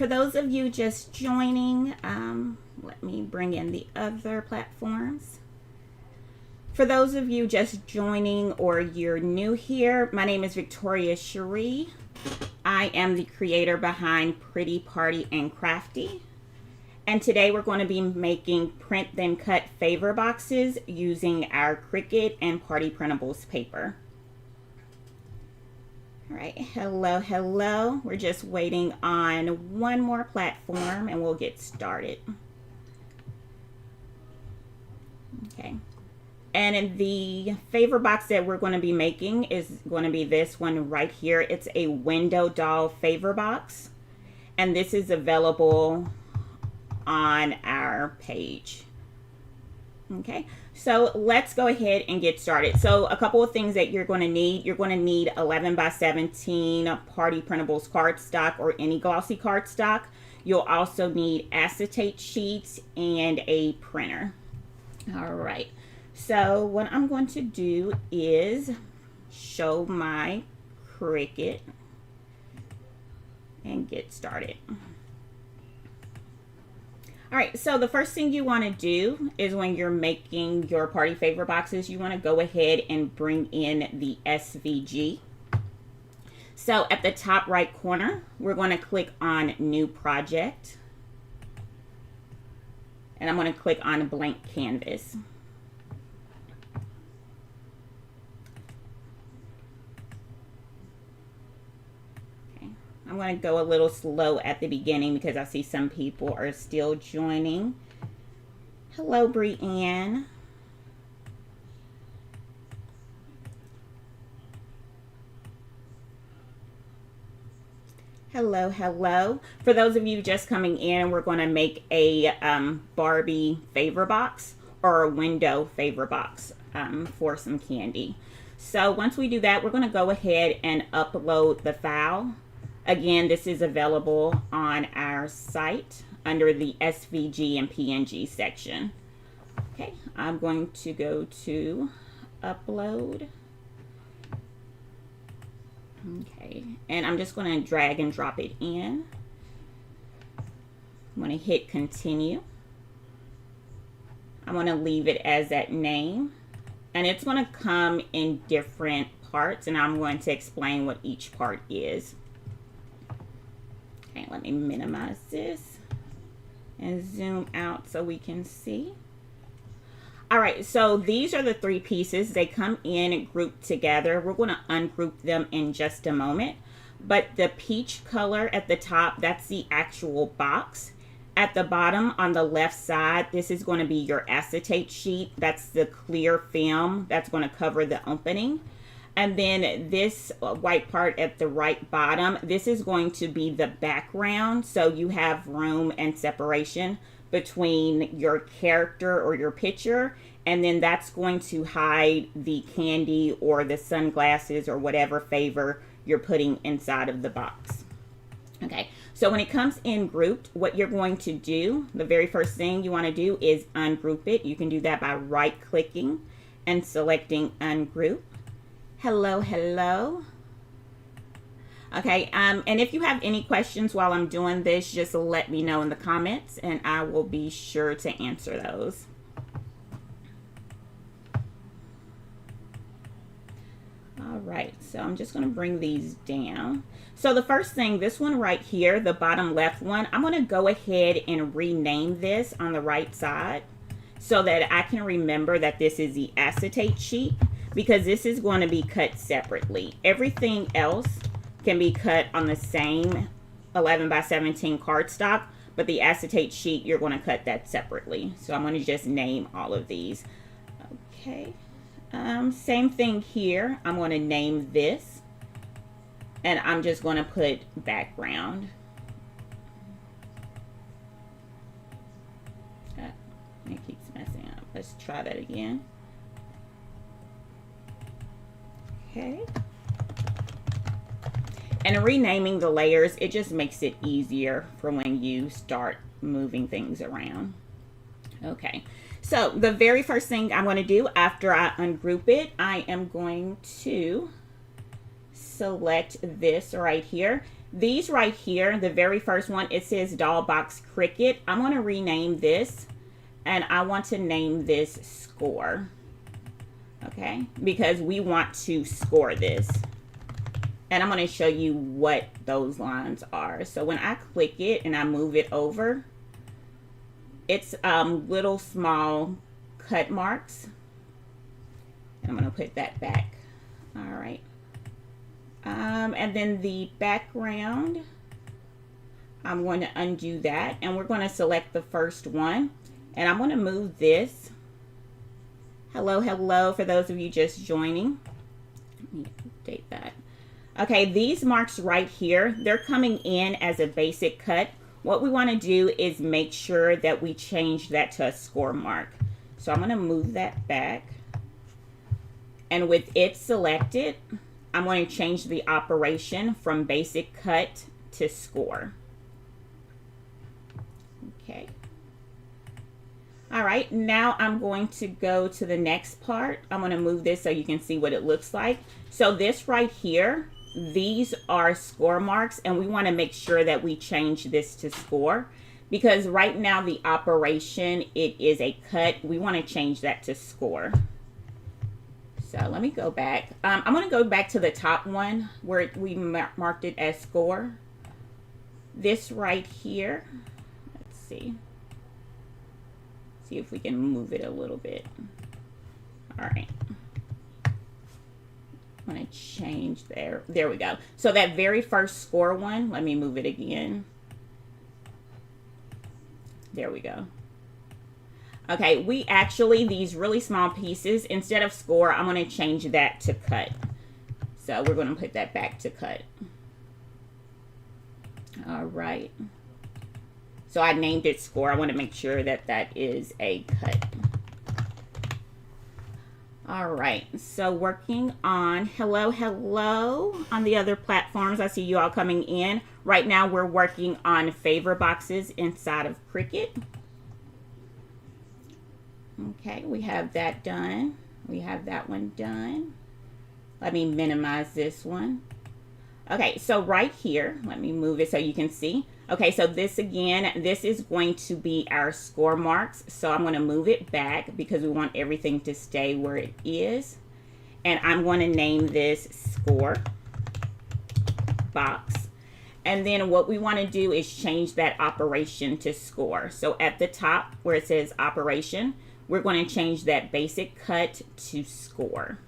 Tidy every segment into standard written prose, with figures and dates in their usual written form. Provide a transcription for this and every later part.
for those of you just joining, let me bring in the other platforms. For those of you just joining or you're new here, my name is Victoria Cherie. I am the creator behind Pretty Party and Crafty. And today we're going to be making print then cut favor boxes using our Cricut and Party Printables paper. All right, hello. We're just waiting on one more platform and we'll get started. Okay. And the favor box that we're going to be making is going to be this one right here. It's a window doll favor box. And this is available on our page. Okay, so let's go ahead and get started. So a couple of things that you're going to need. You're going to need 11 by 17 Party Printables cardstock or any glossy cardstock. You'll also need acetate sheets and a printer. All right. So what I'm going to do is show my Cricut and get started. All right, so the first thing you want to do is when you're making your party favor boxes, you want to go ahead and bring in the SVG. So at the top right corner, we're going to click on New Project. And I'm going to click on Blank Canvas. I'm going to go a little slow at the beginning because I see some people are still joining. Hello, Brianne. Hello. For those of you just coming in, we're going to make a Barbie favor box or a window favor box for some candy. So once we do that, we're going to go ahead and upload the file. Again, this is available on our site under the SVG and PNG section. Okay, I'm going to go to upload. Okay, and I'm just going to drag and drop it in. I'm going to hit continue. I'm going to leave it as that name. And it's going to come in different parts, and I'm going to explain what each part is. Okay, let me minimize this and zoom out so we can see. All right, so these are the three pieces. They come in grouped together. We're going to ungroup them in just a moment. But the peach color at the top, that's the actual box. At the bottom on the left side, this is going to be your acetate sheet. That's the clear film that's going to cover the opening. And then this white part at the right bottom, this is going to be the background. So you have room and separation between your character or your picture. And then that's going to hide the candy or the sunglasses or whatever favor you're putting inside of the box. Okay, so when it comes in grouped, what you're going to do, the very first thing you want to do is ungroup it. You can do that by right clicking and selecting ungroup. Hello. Okay, and if you have any questions while I'm doing this, just let me know in the comments and I will be sure to answer those. All right, so I'm just going to bring these down. So the first thing, this one right here, the bottom left one, I'm going to go ahead and rename this on the right side so that I can remember that this is the acetate sheet, because this is going to be cut separately. Everything else can be cut on the same 11 by 17 cardstock, but the acetate sheet, you're going to cut that separately. So I'm going to just name all of these. Okay. Same thing here. I'm going to name this, and I'm just going to put background. It keeps messing up. Let's try that again. Okay. And renaming the layers, it just makes it easier for when you start moving things around. Okay, so the very first thing I'm going to do after I ungroup it, I am going to select this right here. These right here, the very first one, it says Doll Box Cricut. I'm going to rename this, and I want to name this Score. Okay, because we want to score this. And I'm going to show you what those lines are. So when I click it and I move it over, it's little small cut marks. And I'm going to put that back. All right. And then the background, I'm going to undo that. And we're going to select the first one. And I'm going to move this. Hello, hello, for those of you just joining. Let me update that. Okay, these marks right here, they're coming in as a basic cut. What we want to do is make sure that we change that to a score mark. So I'm going to move that back. And with it selected, I'm going to change the operation from basic cut to score. Okay. All right, now I'm going to go to the next part. I'm going to move this so you can see what it looks like. So this right here, these are score marks, and we want to make sure that we change this to score, because right now the operation, it is a cut. We want to change that to score. So let me go back. I'm going to go back to the top one where we marked it as score. This right here, let's see. See if we can move it a little bit. All right. I'm going to change there. There we go. So that very first score one, let me move it again. There we go. Okay, we actually, these really small pieces, instead of score, I'm going to change that to cut. So we're going to put that back to cut. All right. So I named it score. I want to make sure that that is a cut. All right, so working on hello on the other platforms. I see you all coming in. Right now we're working on favor boxes inside of Cricut. Okay, we have that done. We have that one done. Let me minimize this one. Okay, so right here, let me move it so you can see. Okay, so this again, this is going to be our score marks. So I'm going to move it back because we want everything to stay where it is. And I'm going to name this Score Box. And then what we want to do is change that operation to score. So at the top where it says operation, we're going to change that basic cut to score.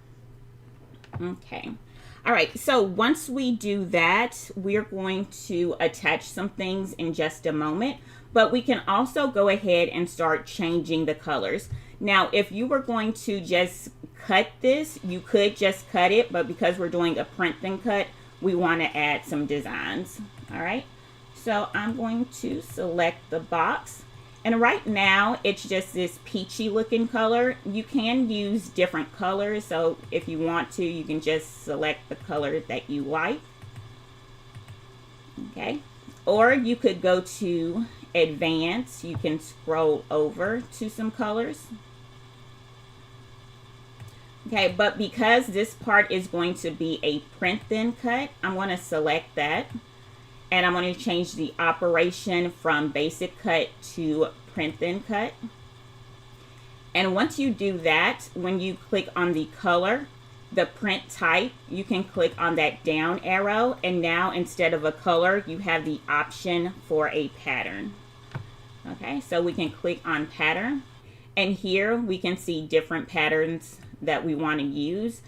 Okay. All right, so once we do that, we're going to attach some things in just a moment, but we can also go ahead and start changing the colors. Now, if you were going to just cut this, you could just cut it, but because we're doing a print then cut, we want to add some designs. All right, so I'm going to select the box. And right now, it's just this peachy looking color. You can use different colors. So if you want to, you can just select the color that you like. Okay. Or you could go to Advanced. You can scroll over to some colors. Okay, but because this part is going to be a print then cut, I'm going to select that. And I'm going to change the operation from basic cut to print then cut. And once you do that, when you click on the color, the print type, you can click on that down arrow. And now instead of a color, you have the option for a pattern. Okay, so we can click on pattern. And here we can see different patterns that we want to use.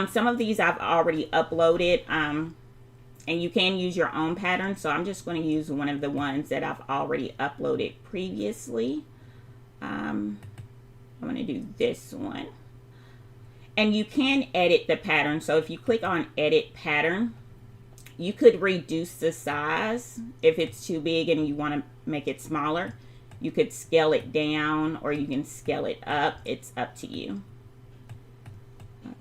Some of these I've already uploaded. And you can use your own pattern. So I'm just going to use one of the ones that I've already uploaded previously. I'm going to do this one. And you can edit the pattern. So if you click on edit pattern, you could reduce the size. If it's too big and you want to make it smaller, you could scale it down or you can scale it up. It's up to you.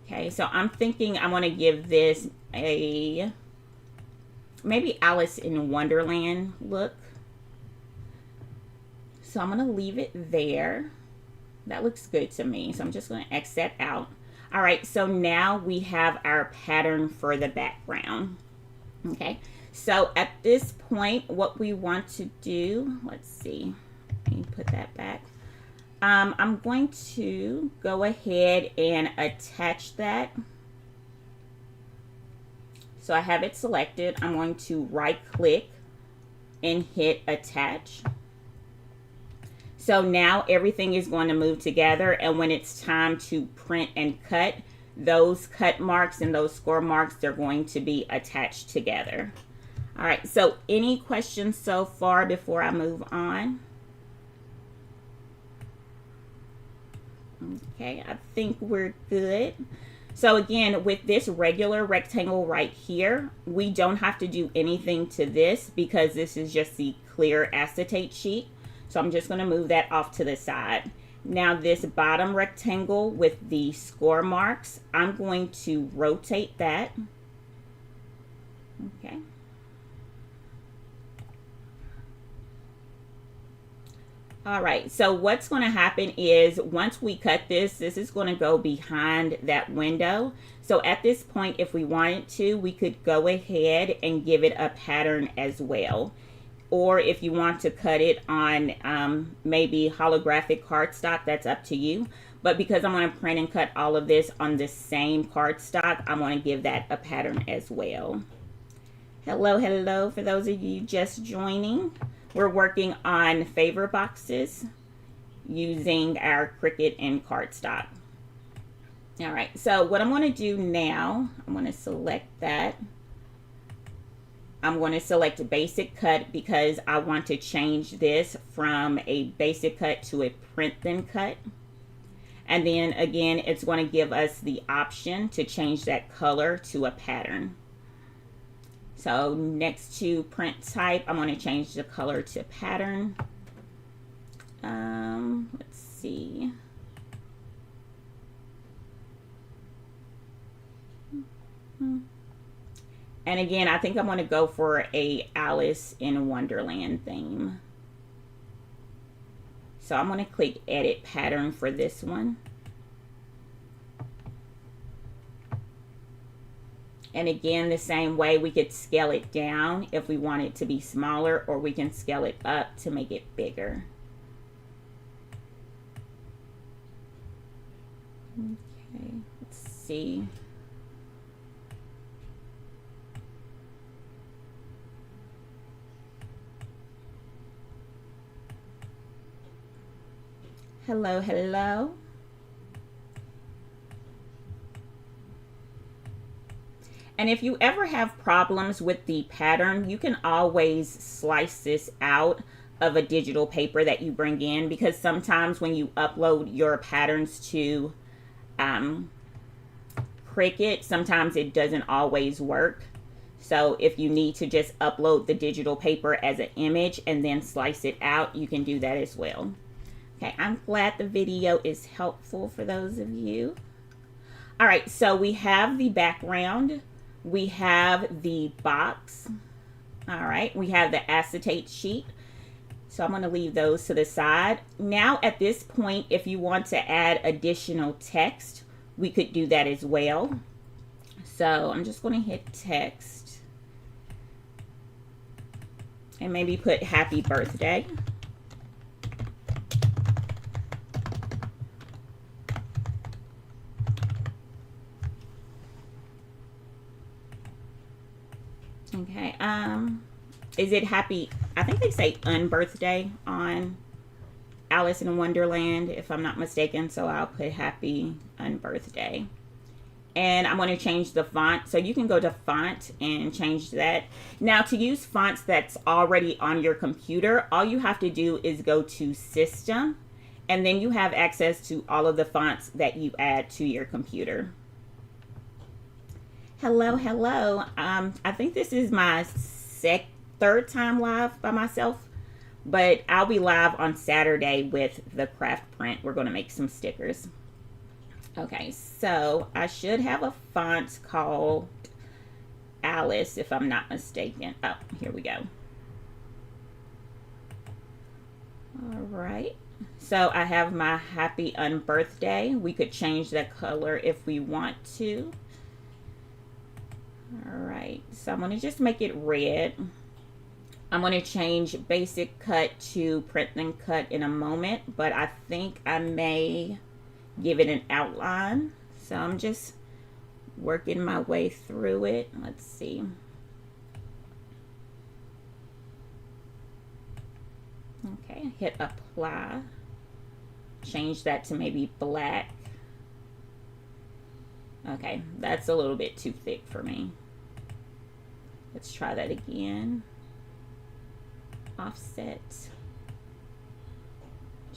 Okay, so I'm thinking I want to give this a maybe Alice in Wonderland look. So I'm going to leave it there. That looks good to me. So I'm just going to X that out. All right, so now we have our pattern for the background. Okay, So at this point, what we want to do, let's see, let me put that back. I'm going to go ahead and attach that. So I have it selected. I'm going to right click and hit attach. So now everything is going to move together, and when it's time to print and cut, those cut marks and those score marks, they're going to be attached together. All right, so any questions so far before I move on? Okay, I think we're good. So again, with this regular rectangle right here, we don't have to do anything to this because this is just the clear acetate sheet. So I'm just going to move that off to the side. Now this bottom rectangle with the score marks, I'm going to rotate that. Okay. All right, so what's going to happen is once we cut this is going to go behind that window. So at this point, if we wanted to, we could go ahead and give it a pattern as well. Or if you want to cut it on maybe holographic cardstock, that's up to you. But because I'm going to print and cut all of this on the same cardstock, I'm going to give that a pattern as well. Hello, hello, for those of you just joining. We're working on favor boxes using our Cricut and cardstock. All right, so what I'm going to do now, I'm going to select that. I'm going to select basic cut because I want to change this from a basic cut to a print then cut. And then again, it's going to give us the option to change that color to a pattern. So next to print type, I'm going to change the color to pattern. Let's see. And again, I think I'm going to go for a Alice in Wonderland theme. So I'm going to click edit pattern for this one. And again, the same way, we could scale it down if we want it to be smaller, or we can scale it up to make it bigger. Okay, let's see. Hello, hello. And if you ever have problems with the pattern, you can always slice this out of a digital paper that you bring in, because sometimes when you upload your patterns to Cricut, sometimes it doesn't always work. So if you need to just upload the digital paper as an image and then slice it out, you can do that as well. Okay, I'm glad the video is helpful for those of you. All right, so we have the background. We have the box. All right, we have the acetate sheet. So I'm going to leave those to the side. Now at this point, if you want to add additional text, we could do that as well. So I'm just going to hit text and maybe put happy birthday. Okay, is it happy? I think they say unbirthday on Alice in Wonderland, if I'm not mistaken. So I'll put happy unbirthday. And I'm going to change the font. So you can go to font and change that. Now to use fonts that's already on your computer, all you have to do is go to System, and then you have access to all of the fonts that you add to your computer. Hello, hello. I think this is my third time live by myself, but I'll be live on Saturday with the craft print. We're going to make some stickers. Okay, so I should have a font called Alice, if I'm not mistaken. Oh, here we go. All right. So I have my happy unbirthday. We could change that color if we want to. All right, so I'm going to just make it red. I'm going to change basic cut to print and cut in a moment, but I think I may give it an outline. So I'm just working my way through it. Let's see. Okay, hit apply. Change that to maybe black. Okay, that's a little bit too thick for me. Let's try that again. Offset.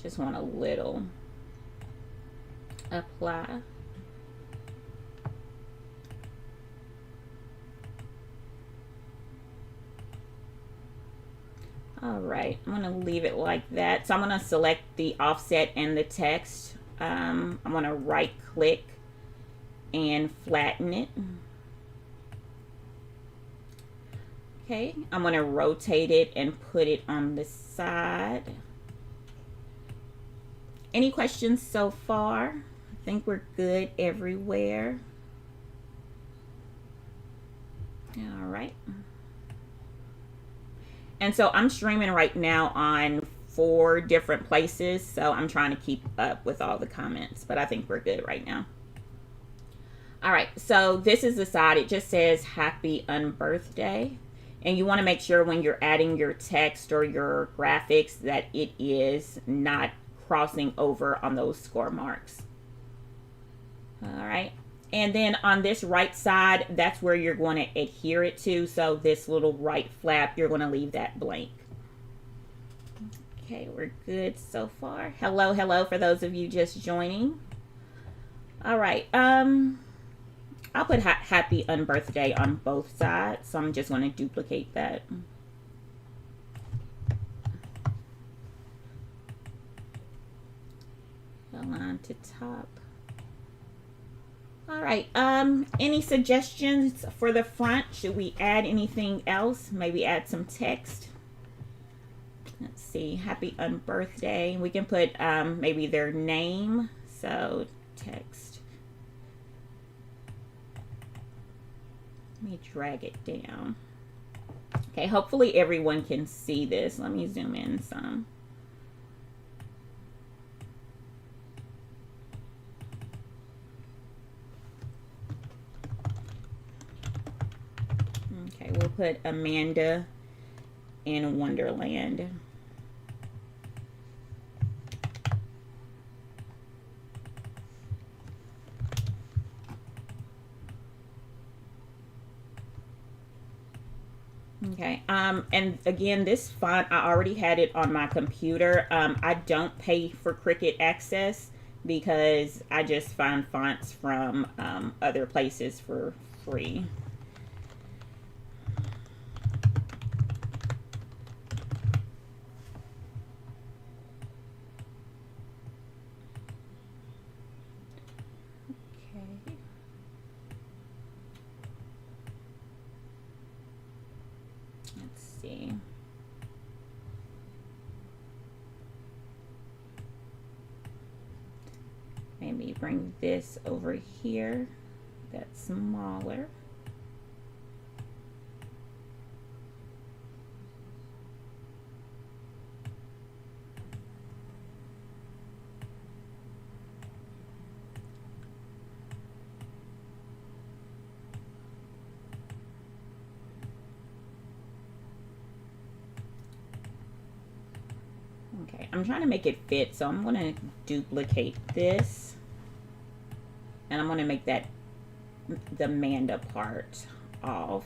Just want a little. Apply. All right, I'm gonna leave it like that. So I'm gonna select the offset and the text. I'm gonna right click and flatten it. Okay, I'm gonna rotate it and put it on the side. Any questions so far? I think we're good everywhere. All right. And so I'm streaming right now on 4 different places, so I'm trying to keep up with all the comments, but I think we're good right now. All right, so this is the side. It just says happy unbirthday. And you want to make sure when you're adding your text or your graphics that it is not crossing over on those score marks. All right. And then on this right side, that's where you're going to adhere it to. So this little right flap, you're going to leave that blank. Okay, we're good so far. Hello, hello for those of you just joining. All right. I'll put happy unbirthday on both sides. So I'm just going to duplicate that. Align to top. All right, any suggestions for the front? Should we add anything else? Maybe add some text. Let's see, happy unbirthday. We can put maybe their name, so text. Let me drag it down. Okay, hopefully everyone can see this. Let me zoom in some. Okay, we'll put Amanda in Wonderland. Okay, and again, this font, I already had it on my computer. I don't pay for Cricut access because I just find fonts from other places for free. See. Maybe bring this over here. That's smaller. Okay, I'm trying to make it fit, so I'm going to duplicate this. And I'm going to make that the Amanda part off.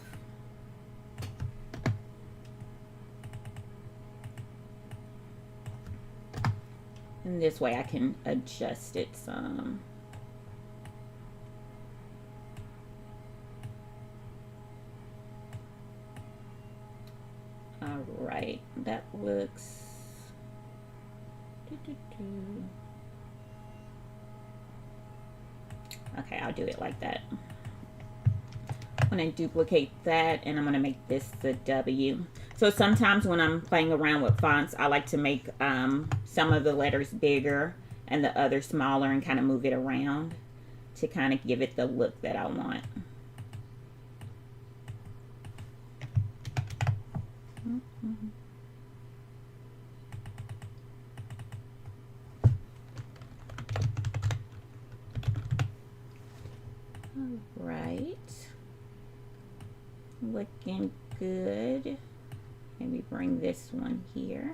And this way I can adjust it some. All right, that looks... Okay, I'll do it like that. I'm going to duplicate that and I'm going to make this the W. So sometimes when I'm playing around with fonts, I like to make some of the letters bigger and the other smaller and kind of move it around to kind of give it the look that I want. All right. Looking good. Maybe bring this one here.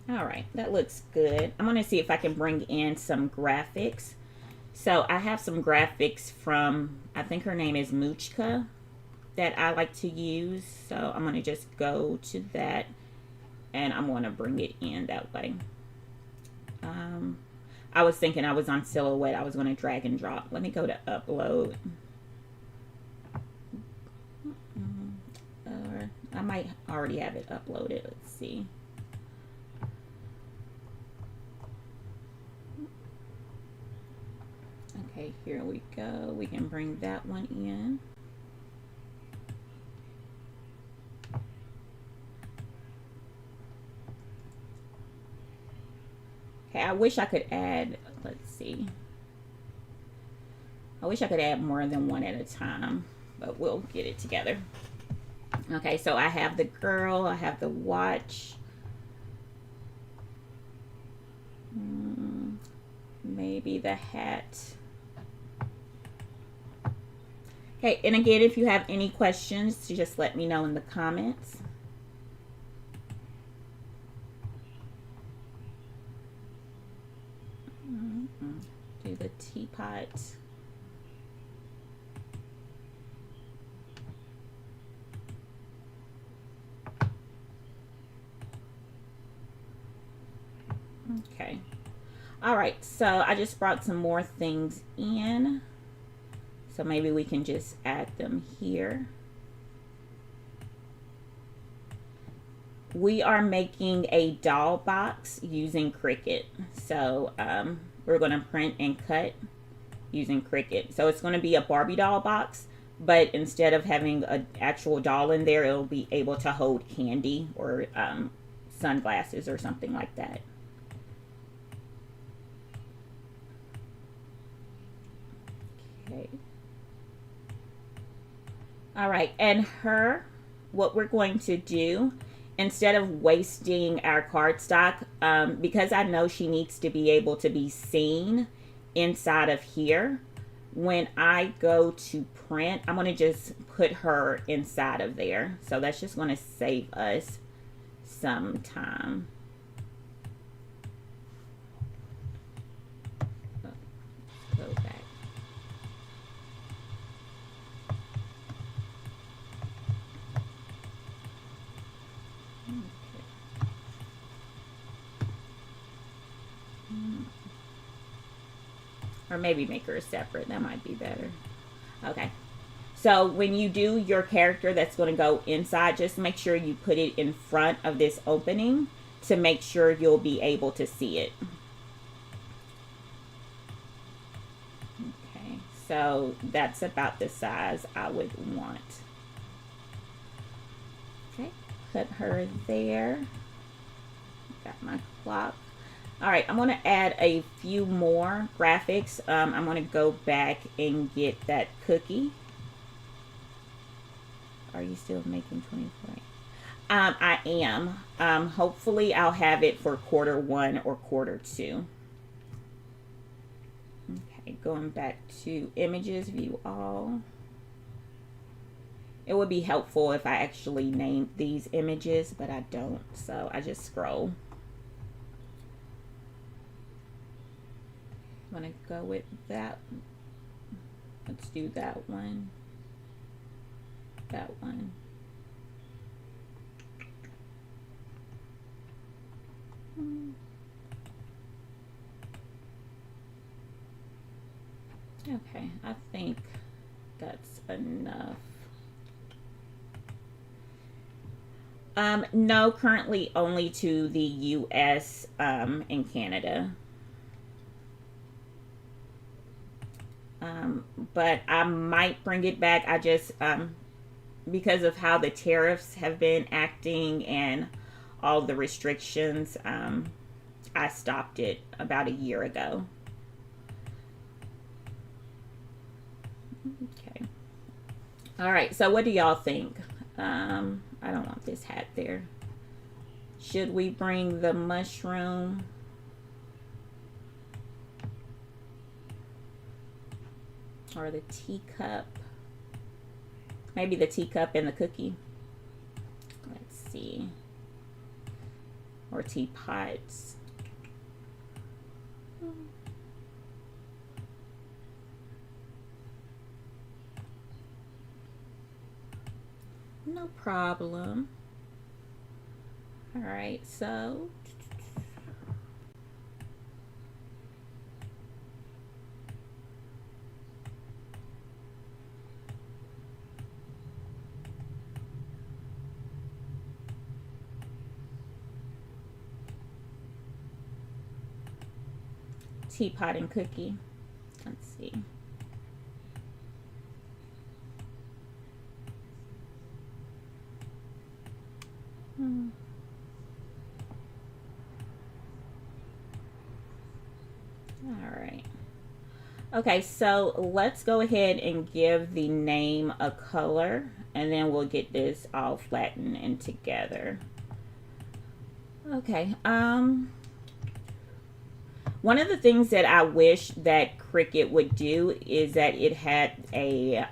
All right, that looks good. I'm gonna see if I can bring in some graphics. So I have some graphics from, I think her name is Muchka, that I like to use. So I'm gonna just go to that and I'm gonna bring it in that way. I was thinking I was on Silhouette. I was gonna drag and drop. Let me go to upload. I might already have it uploaded. Let's see. Okay, here we go. We can bring that one in. Okay, I wish I could add, let's see. I wish I could add more than one at a time, but we'll get it together. Okay, so I have the girl, I have the watch. Maybe the hat. Okay, and again, if you have any questions, just let me know in the comments. Do the teapot. Okay. All right, so I just brought some more things in. So maybe we can just add them here. We are making a doll box using Cricut. So we're going to print and cut using Cricut. So it's going to be a Barbie doll box, but instead of having an actual doll in there, it'll be able to hold candy or sunglasses or something like that. Okay. All right, and what we're going to do, instead of wasting our cardstock, because I know she needs to be able to be seen inside of here, when I go to print, I'm going to just put her inside of there. So that's just going to save us some time. Go back. Or maybe make her separate. That might be better. Okay. So when you do your character that's going to go inside, just make sure you put it in front of this opening to make sure you'll be able to see it. Okay. So that's about the size I would want. Okay. Put her there. Got my clock. All right, I'm going to add a few more graphics. I'm going to go back and get that cookie. Are you still making 24? I am. Hopefully, I'll have it for Q1 or Q2. Okay, going back to images, view all. It would be helpful if I actually named these images, but I don't, so I just scroll. I'm going to go with that. Let's do that one. That one. Okay, I think that's enough. No, currently only to the US and Canada. But I might bring it back. I just, because of how the tariffs have been acting and all the restrictions, I stopped it about a year ago. Okay. All right, so what do y'all think? I don't want this hat there. Should we bring the mushroom? Or the teacup? Maybe the teacup and the cookie. Let's see. Or teapots. No problem. All right, so teapot and cookie. Let's see. All right. Okay, so let's go ahead and give the name a color, and then we'll get this all flattened and together. Okay. One of the things that I wish that Cricut would do is that it had a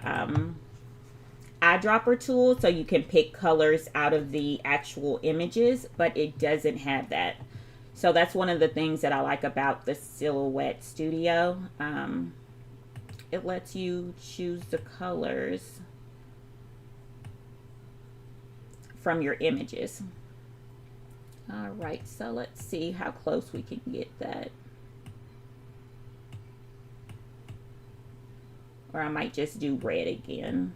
eyedropper tool so you can pick colors out of the actual images, but it doesn't have that. So that's one of the things that I like about the Silhouette Studio. It lets you choose the colors from your images. All right, so let's see how close we can get that. Or I might just do red again.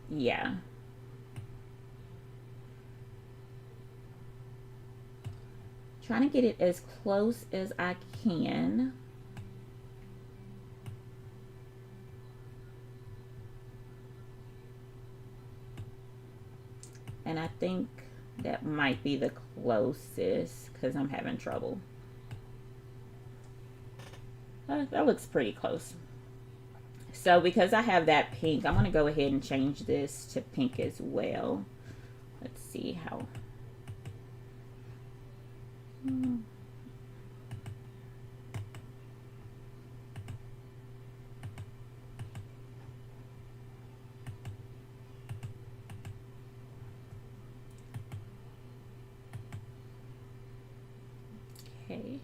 Yeah. Trying to get it as close as I can. And I think that might be the closest because I'm having trouble. That looks pretty close. So because I have that pink, I'm going to go ahead and change this to pink as well. Let's see how. Okay.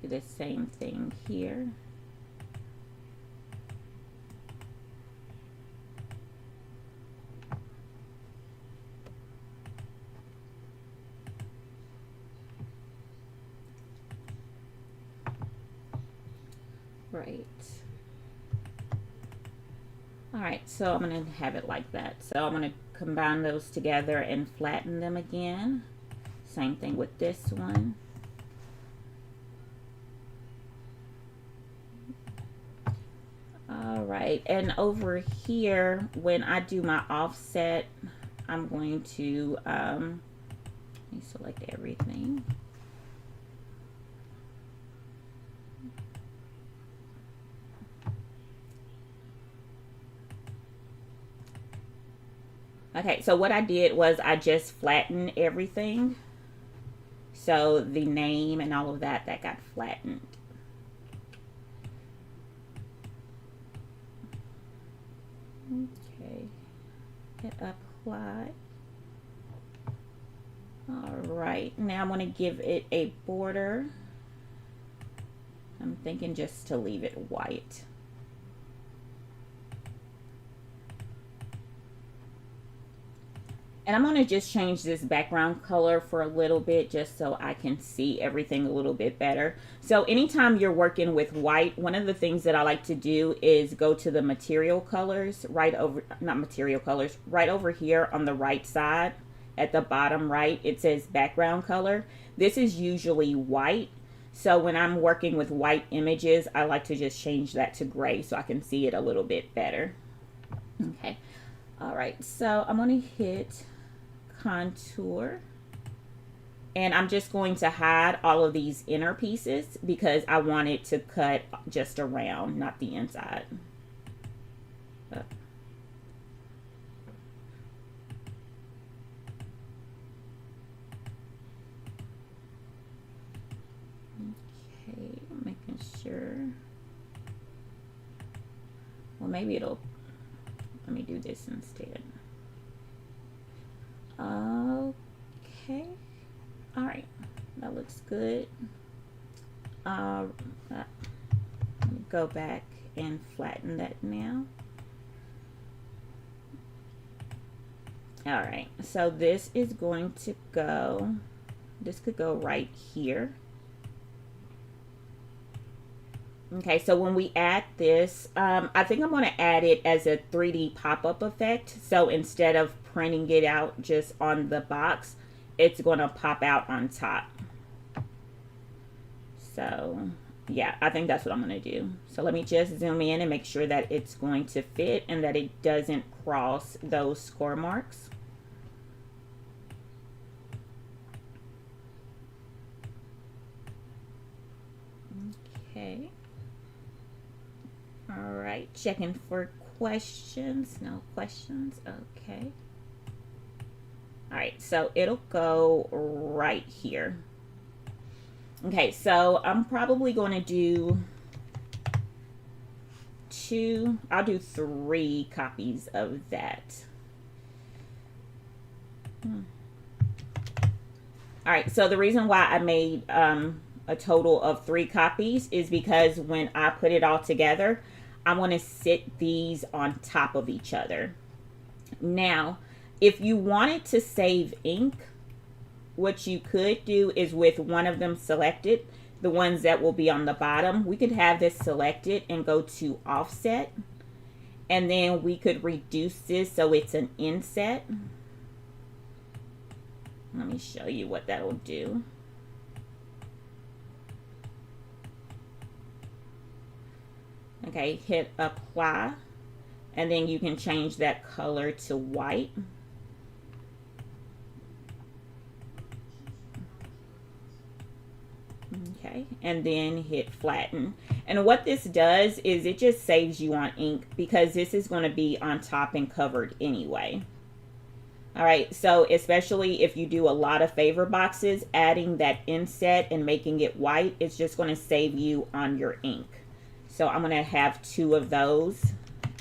Do the same thing here. Right. All right, so I'm going to have it like that. So I'm going to combine those together and flatten them again. Same thing with this one. All right, and over here, when I do my offset, I'm going to let me select everything. Okay, so what I did was I just flattened everything. So the name and all of that got flattened. Okay, hit apply. All right, now I'm going to give it a border. I'm thinking just to leave it white. And I'm going to just change this background color for a little bit just so I can see everything a little bit better. So anytime you're working with white, one of the things that I like to do is go to the material colors right over, not material colors, right over here on the right side at the bottom right, it says background color. This is usually white. So when I'm working with white images, I like to just change that to gray so I can see it a little bit better. Okay. All right. So I'm going to hit contour. And I'm just going to hide all of these inner pieces because I want it to cut just around, not the inside. Okay, making sure. Well, maybe it'll, let me do this instead. Okay. All right, that looks good. Let me go back and flatten that now. All right, so this is going to go, this could go right here. Okay, so when we add this, I think I'm going to add it as a 3D pop-up effect. So instead of printing it out just on the box, it's going to pop out on top. So yeah, I think that's what I'm going to do. So let me just zoom in and make sure that it's going to fit and that it doesn't cross those score marks. Okay. All right, checking for questions. No questions. Okay. All right, so it'll go right here. Okay, so I'm probably going to do I'll do 3 copies of that. All right, so the reason why I made a total of 3 copies is because when I put it all together, I want to sit these on top of each other. Now, if you wanted to save ink, what you could do is with one of them selected, the ones that will be on the bottom, we could have this selected and go to offset. And then we could reduce this so it's an inset. Let me show you what that'll do. Okay, hit apply. And then you can change that color to white. Okay, and then hit flatten. And what this does is it just saves you on ink because this is going to be on top and covered anyway. All right, so especially if you do a lot of favor boxes, adding that inset and making it white, it's just going to save you on your ink. So I'm going to have 2 of those,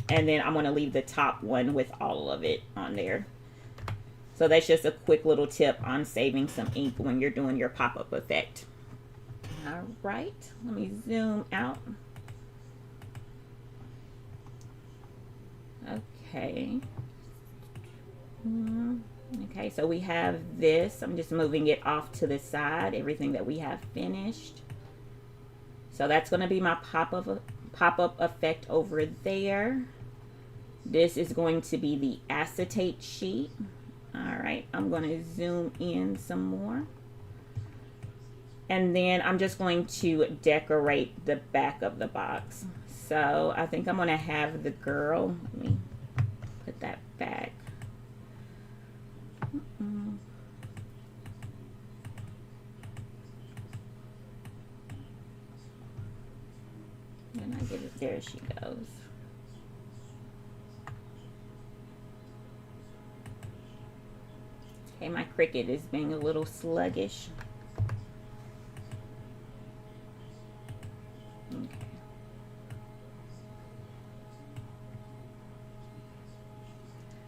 and then I'm going to leave the top one with all of it on there. So that's just a quick little tip on saving some ink when you're doing your pop-up effect. All right, let me zoom out. Okay. Okay, so we have this. I'm just moving it off to the side, everything that we have finished. So that's going to be my pop-up effect over there. This is going to be the acetate sheet. All right, I'm going to zoom in some more. And then I'm just going to decorate the back of the box. So I think I'm going to have the girl, let me put that back. And I get it, there she goes. Okay, my Cricut is being a little sluggish. Okay.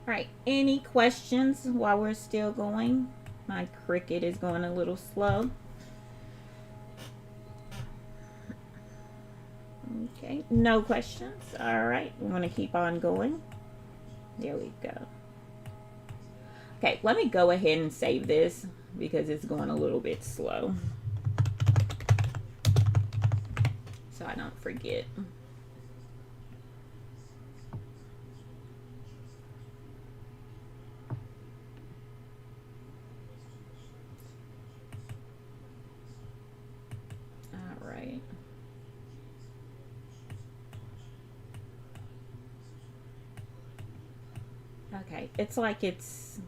All right, any questions while we're still going? My Cricut is going a little slow. Okay, no questions. All right, we're going to keep on going. There we go. Okay, let me go ahead and save this because it's going a little bit slow, so I don't forget. Okay, it's like it's,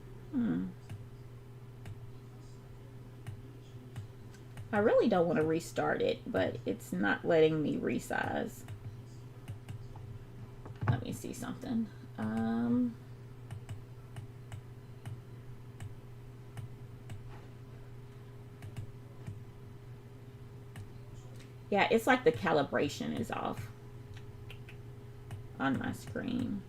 I really don't want to restart it, but it's not letting me resize. Let me see something. Yeah, it's like the calibration is off on my screen.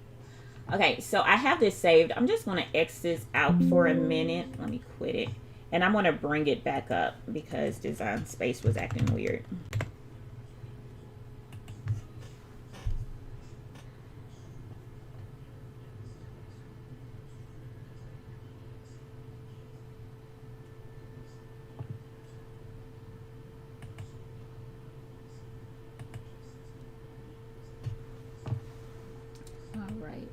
Okay, so I have this saved. I'm just going to X this out for a minute. Let me quit it. And I'm going to bring it back up because Design Space was acting weird. All right.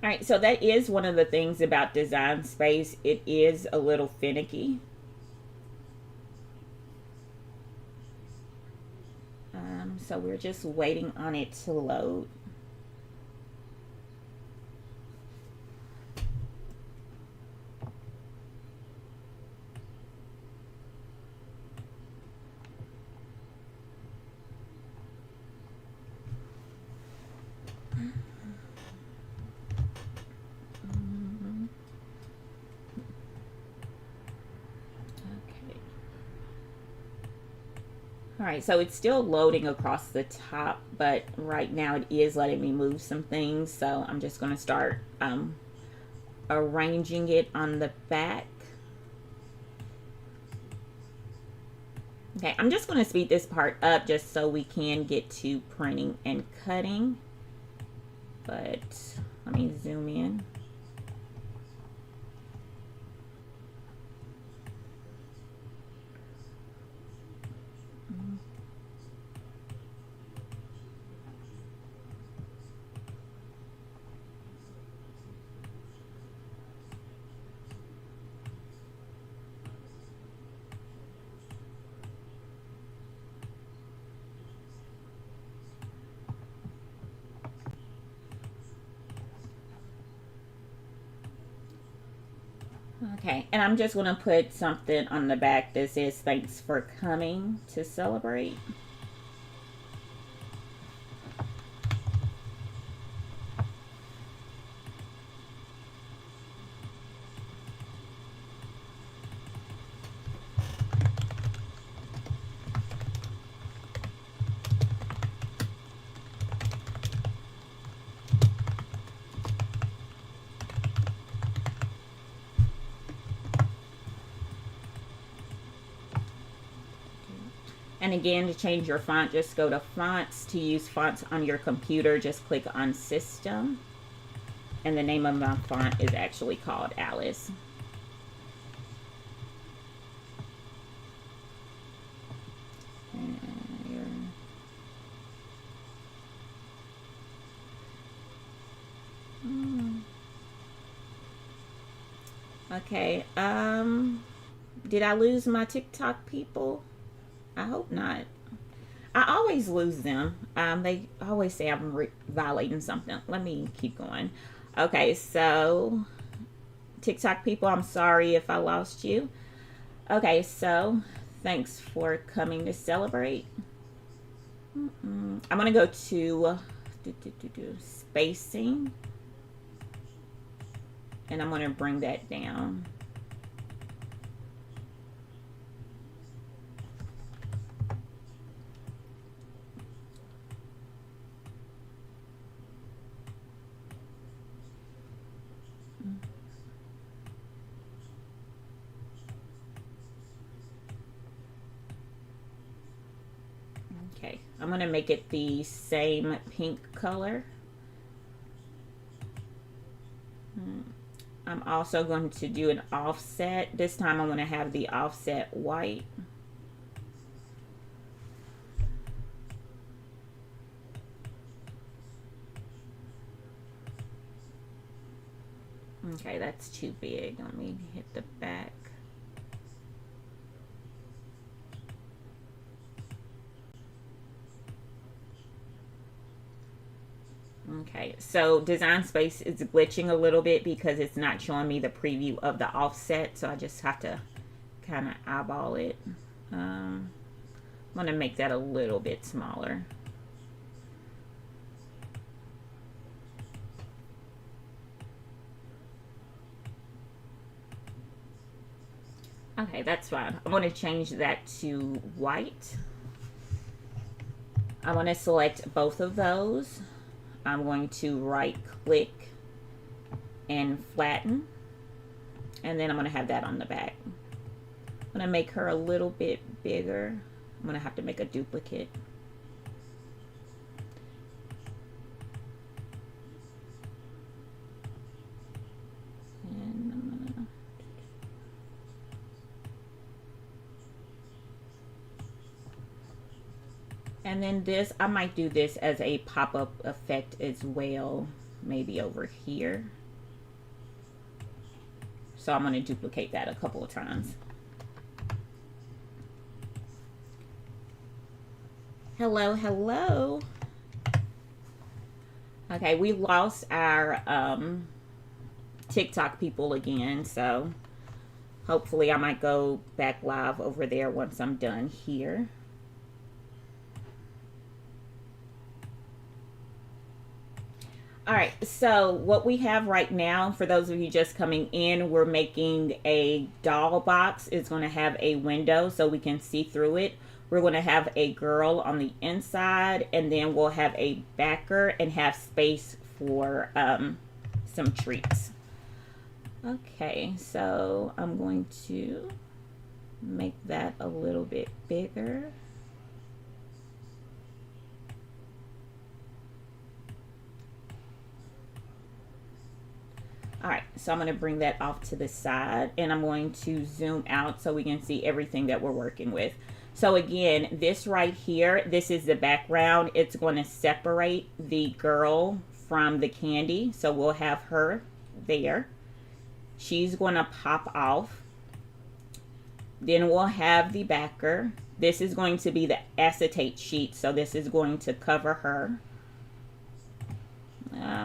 All right, so that is one of the things about Design Space. It is a little finicky. So we're just waiting on it to load. All right, so it's still loading across the top, but right now it is letting me move some things. So I'm just going to start arranging it on the back. Okay, I'm just going to speed this part up just so we can get to printing and cutting. But let me zoom in. Okay, and I'm just going to put something on the back that says thanks for coming to celebrate. And again, to change your font, just go to fonts. To use fonts on your computer, just click on System. And the name of my font is actually called Alice. Okay, did I lose my TikTok people? I hope not. I always lose them. They always say I'm violating something. Let me keep going. Okay, so TikTok people, I'm sorry if I lost you. Okay, so thanks for coming to celebrate. I'm gonna go to spacing, and I'm gonna bring that down. Okay, I'm going to make it the same pink color. I'm also going to do an offset. This time I'm going to have the offset white. Okay, that's too big. Let me hit the back. Okay, so Design Space is glitching a little bit because it's not showing me the preview of the offset, so I just have to kind of eyeball it. I'm going to make that a little bit smaller. Okay, that's fine. I'm going to change that to white. I want to select both of those. I'm going to right click and flatten, and then I'm going to have that on the back. I'm going to make her a little bit bigger. I'm going to have to make a duplicate. And then this, I might do this as a pop-up effect as well, maybe over here. So I'm going to duplicate that a couple of times. Hello, hello. Okay, we lost our TikTok people again, so hopefully I might go back live over there once I'm done here. All right, so what we have right now, for those of you just coming in, we're making a doll box. It's going to have a window so we can see through it. We're going to have a girl on the inside, and then we'll have a backer and have space for some treats. Okay, so I'm going to make that a little bit bigger. All right, so I'm going to bring that off to the side, and I'm going to zoom out so we can see everything that we're working with. So again, this right here, this is the background. It's going to separate the girl from the candy. So we'll have her there. She's going to pop off. Then we'll have the backer. This is going to be the acetate sheet, so this is going to cover her.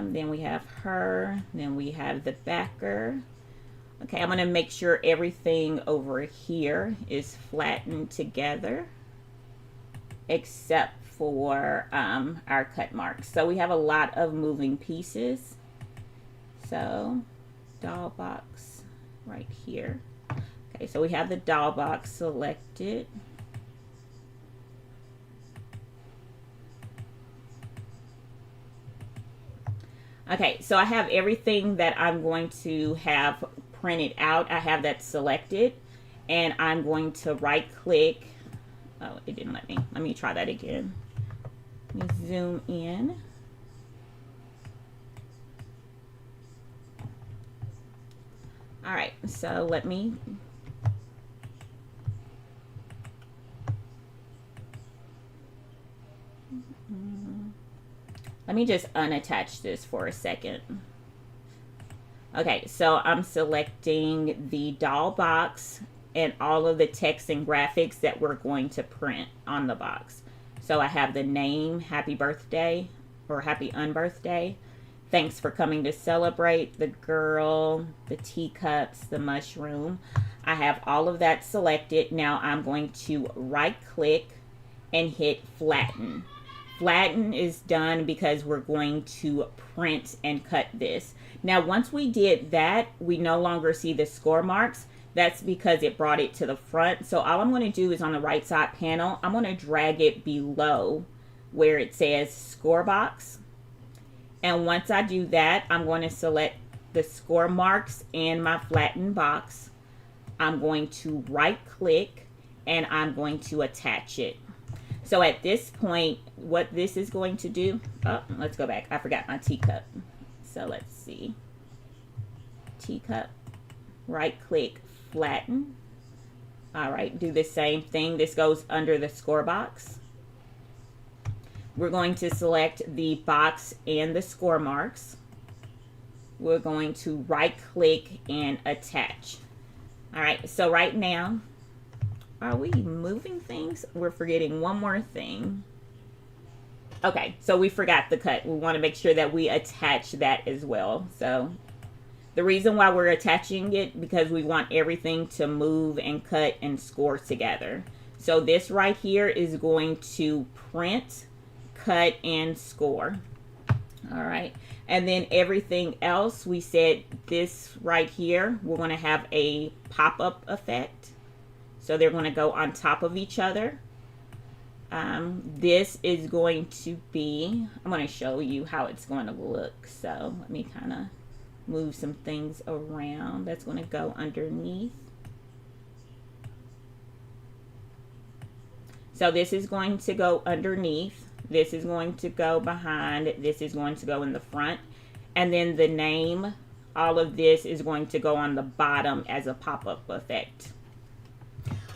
Then we have her, then we have the backer. Okay, I'm going to make sure everything over here is flattened together except for our cut marks. So we have a lot of moving pieces. So doll box right here. Okay, so we have the doll box selected. Okay, so I have everything that I'm going to have printed out. I have that selected, and I'm going to right click. Oh, it didn't let me. Let me try that again. Let me zoom in. All right, so let me just unattach this for a second. Okay, so I'm selecting the doll box and all of the text and graphics that we're going to print on the box. So I have the name, happy birthday or happy unbirthday, thanks for coming to celebrate, the girl, the teacups, the mushroom. I have all of that selected. Now I'm going to right click and hit flatten. Flatten is done because we're going to print and cut this. Now, once we did that, we no longer see the score marks. That's because it brought it to the front. So all I'm going to do is on the right side panel, I'm going to drag it below where it says score box. And once I do that, I'm going to select the score marks in my flattened box. I'm going to right click and I'm going to attach it. So at this point, what this is going to do, oh, let's go back. I forgot my teacup. So let's see. Teacup, right click, flatten. All right, do the same thing. This goes under the score box. We're going to select the box and the score marks. we're going to right click and attach. All right, so right now, are we moving things? We're forgetting one more thing. Okay, so we forgot the cut. We want to make sure that we attach that as well. So the reason why we're attaching it, because we want everything to move and cut and score together. So this right here is going to print, cut, and score. All right, and then everything else, we said this right here, we're going to have a pop-up effect. So they're going to go on top of each other. This is going to be, I'm going to show you how it's going to look. So let me kind of move some things around. That's going to go underneath. So this is going to go underneath. This is going to go behind. This is going to go in the front. And then the name, all of this is going to go on the bottom as a pop-up effect.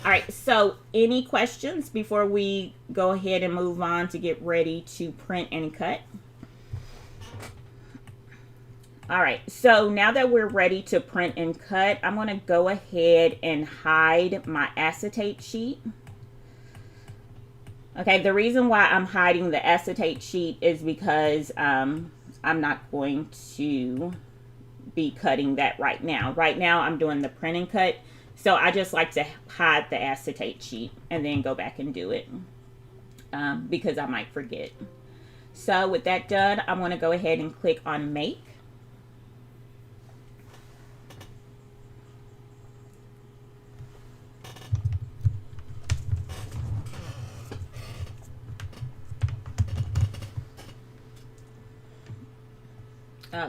All right, so any questions before we go ahead and move on to get ready to print and cut? All right, so now that we're ready to print and cut, I'm going to go ahead and hide my acetate sheet. Okay, the reason why I'm hiding the acetate sheet is because I'm not going to be cutting that right now. Right now, I'm doing the print and cut. So I just like to hide the acetate sheet and then go back and do it because I might forget. So with that done, I'm going to go ahead and click on Make.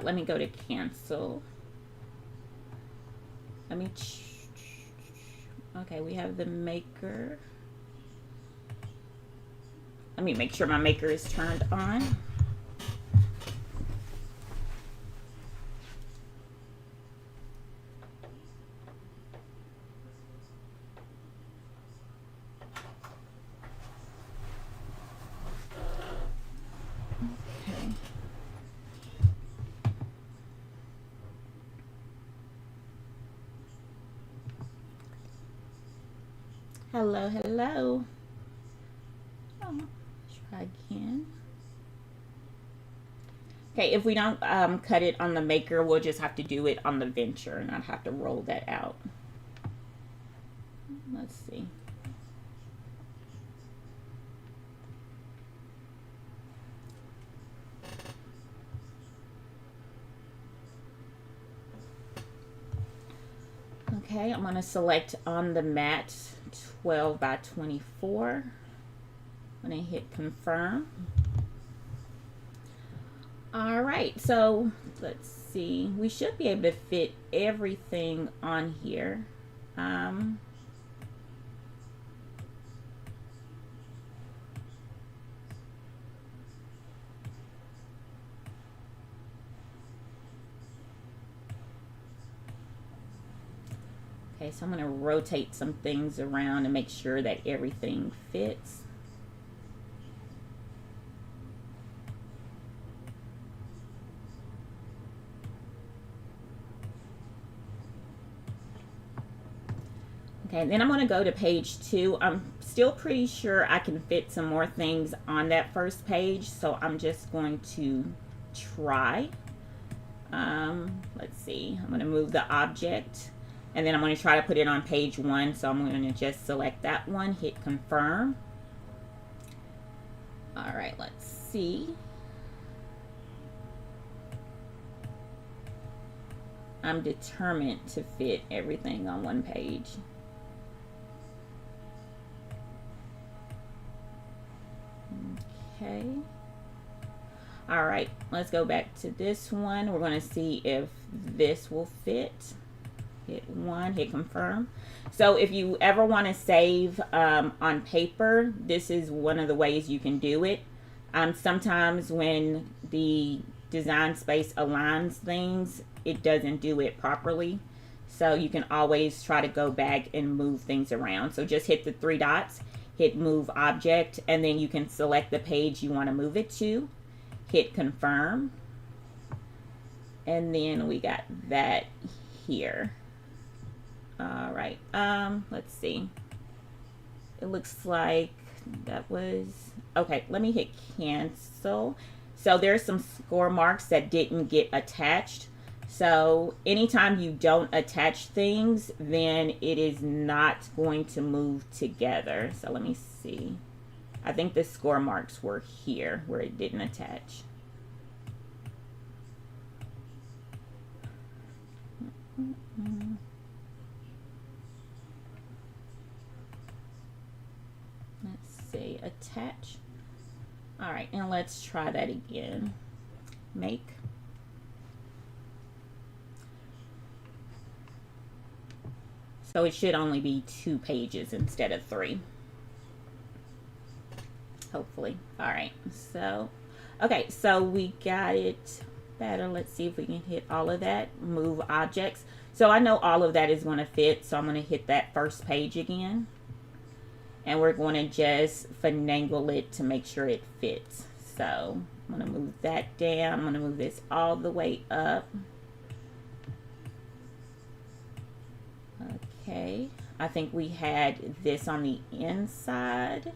Let me go to Cancel. Let me okay, we have the maker. Let me make sure my maker is turned on. Okay. Hello, hello. Oh, try again. Okay, if we don't cut it on the maker, we'll just have to do it on the Venture and I'd have to roll that out. Let's see. Okay, I'm going to select on the mat 12 by 24. I'm going to hit confirm. All right, so let's see. We should be able to fit everything on here. Okay, so I'm going to rotate some things around and make sure that everything fits. Okay, then I'm going to go to page 2. I'm still pretty sure I can fit some more things on that first page, so I'm just going to try. Let's see. I'm going to move the object, and then I'm going to try to put it on page 1, so I'm going to just select that one, hit confirm. All right, let's see. I'm determined to fit everything on one page. Okay. All right, let's go back to this one. We're going to see if this will fit. Hit 1, hit confirm. So if you ever want to save on paper, this is one of the ways you can do it. Sometimes when the design space aligns things, it doesn't do it properly. So you can always try to go back and move things around. So just hit the 3 dots, hit move object, and then you can select the page you want to move it to. Hit confirm. And then we got that here. All right, let's see. It looks like that was, okay, let me hit cancel. So there's some score marks that didn't get attached. So anytime you don't attach things, then it is not going to move together. So let me see. I think the score marks were here where it didn't attach. Let's see, attach. All right, and let's try that again. Make. So it should only be 2 pages instead of 3. Hopefully. All right, so, okay, so we got it better. Let's see if we can hit all of that. Move objects. So I know all of that is going to fit, so I'm going to hit that first page again. And we're going to just finagle it to make sure it fits. So I'm going to move that down. I'm going to move this all the way up. Okay, I think we had this on the inside.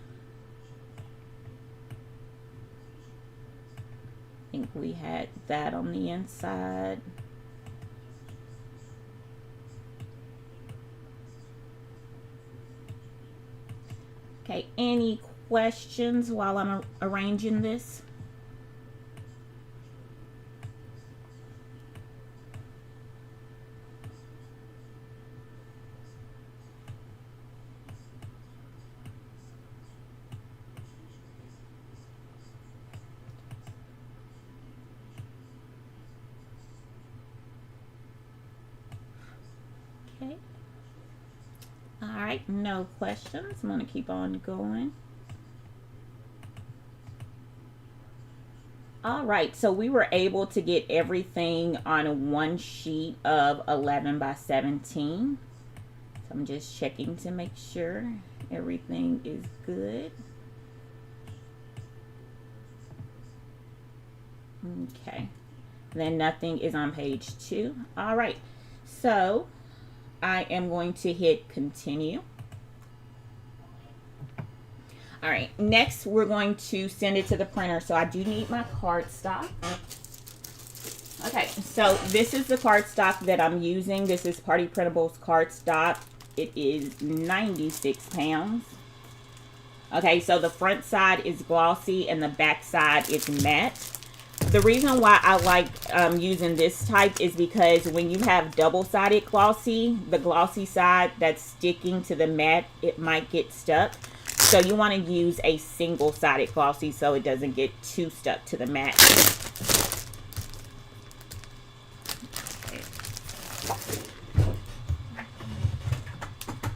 I think we had that on the inside. Okay, any questions while I'm arranging this? Okay. All right, no questions. I'm going to keep on going. All right, so we were able to get everything on one sheet of 11 by 17. So I'm just checking to make sure everything is good. Okay, then nothing is on page 2. All right, so I am going to hit continue. All right, next we're going to send it to the printer. So I do need my cardstock. Okay, so this is the cardstock that I'm using. This is Party Printables cardstock. It is 96 pounds. Okay, so the front side is glossy and the back side is matte. The reason why I like using this type is because when you have double-sided glossy, the glossy side that's sticking to the matte, it might get stuck. So you want to use a single-sided glossy so it doesn't get too stuck to the matte.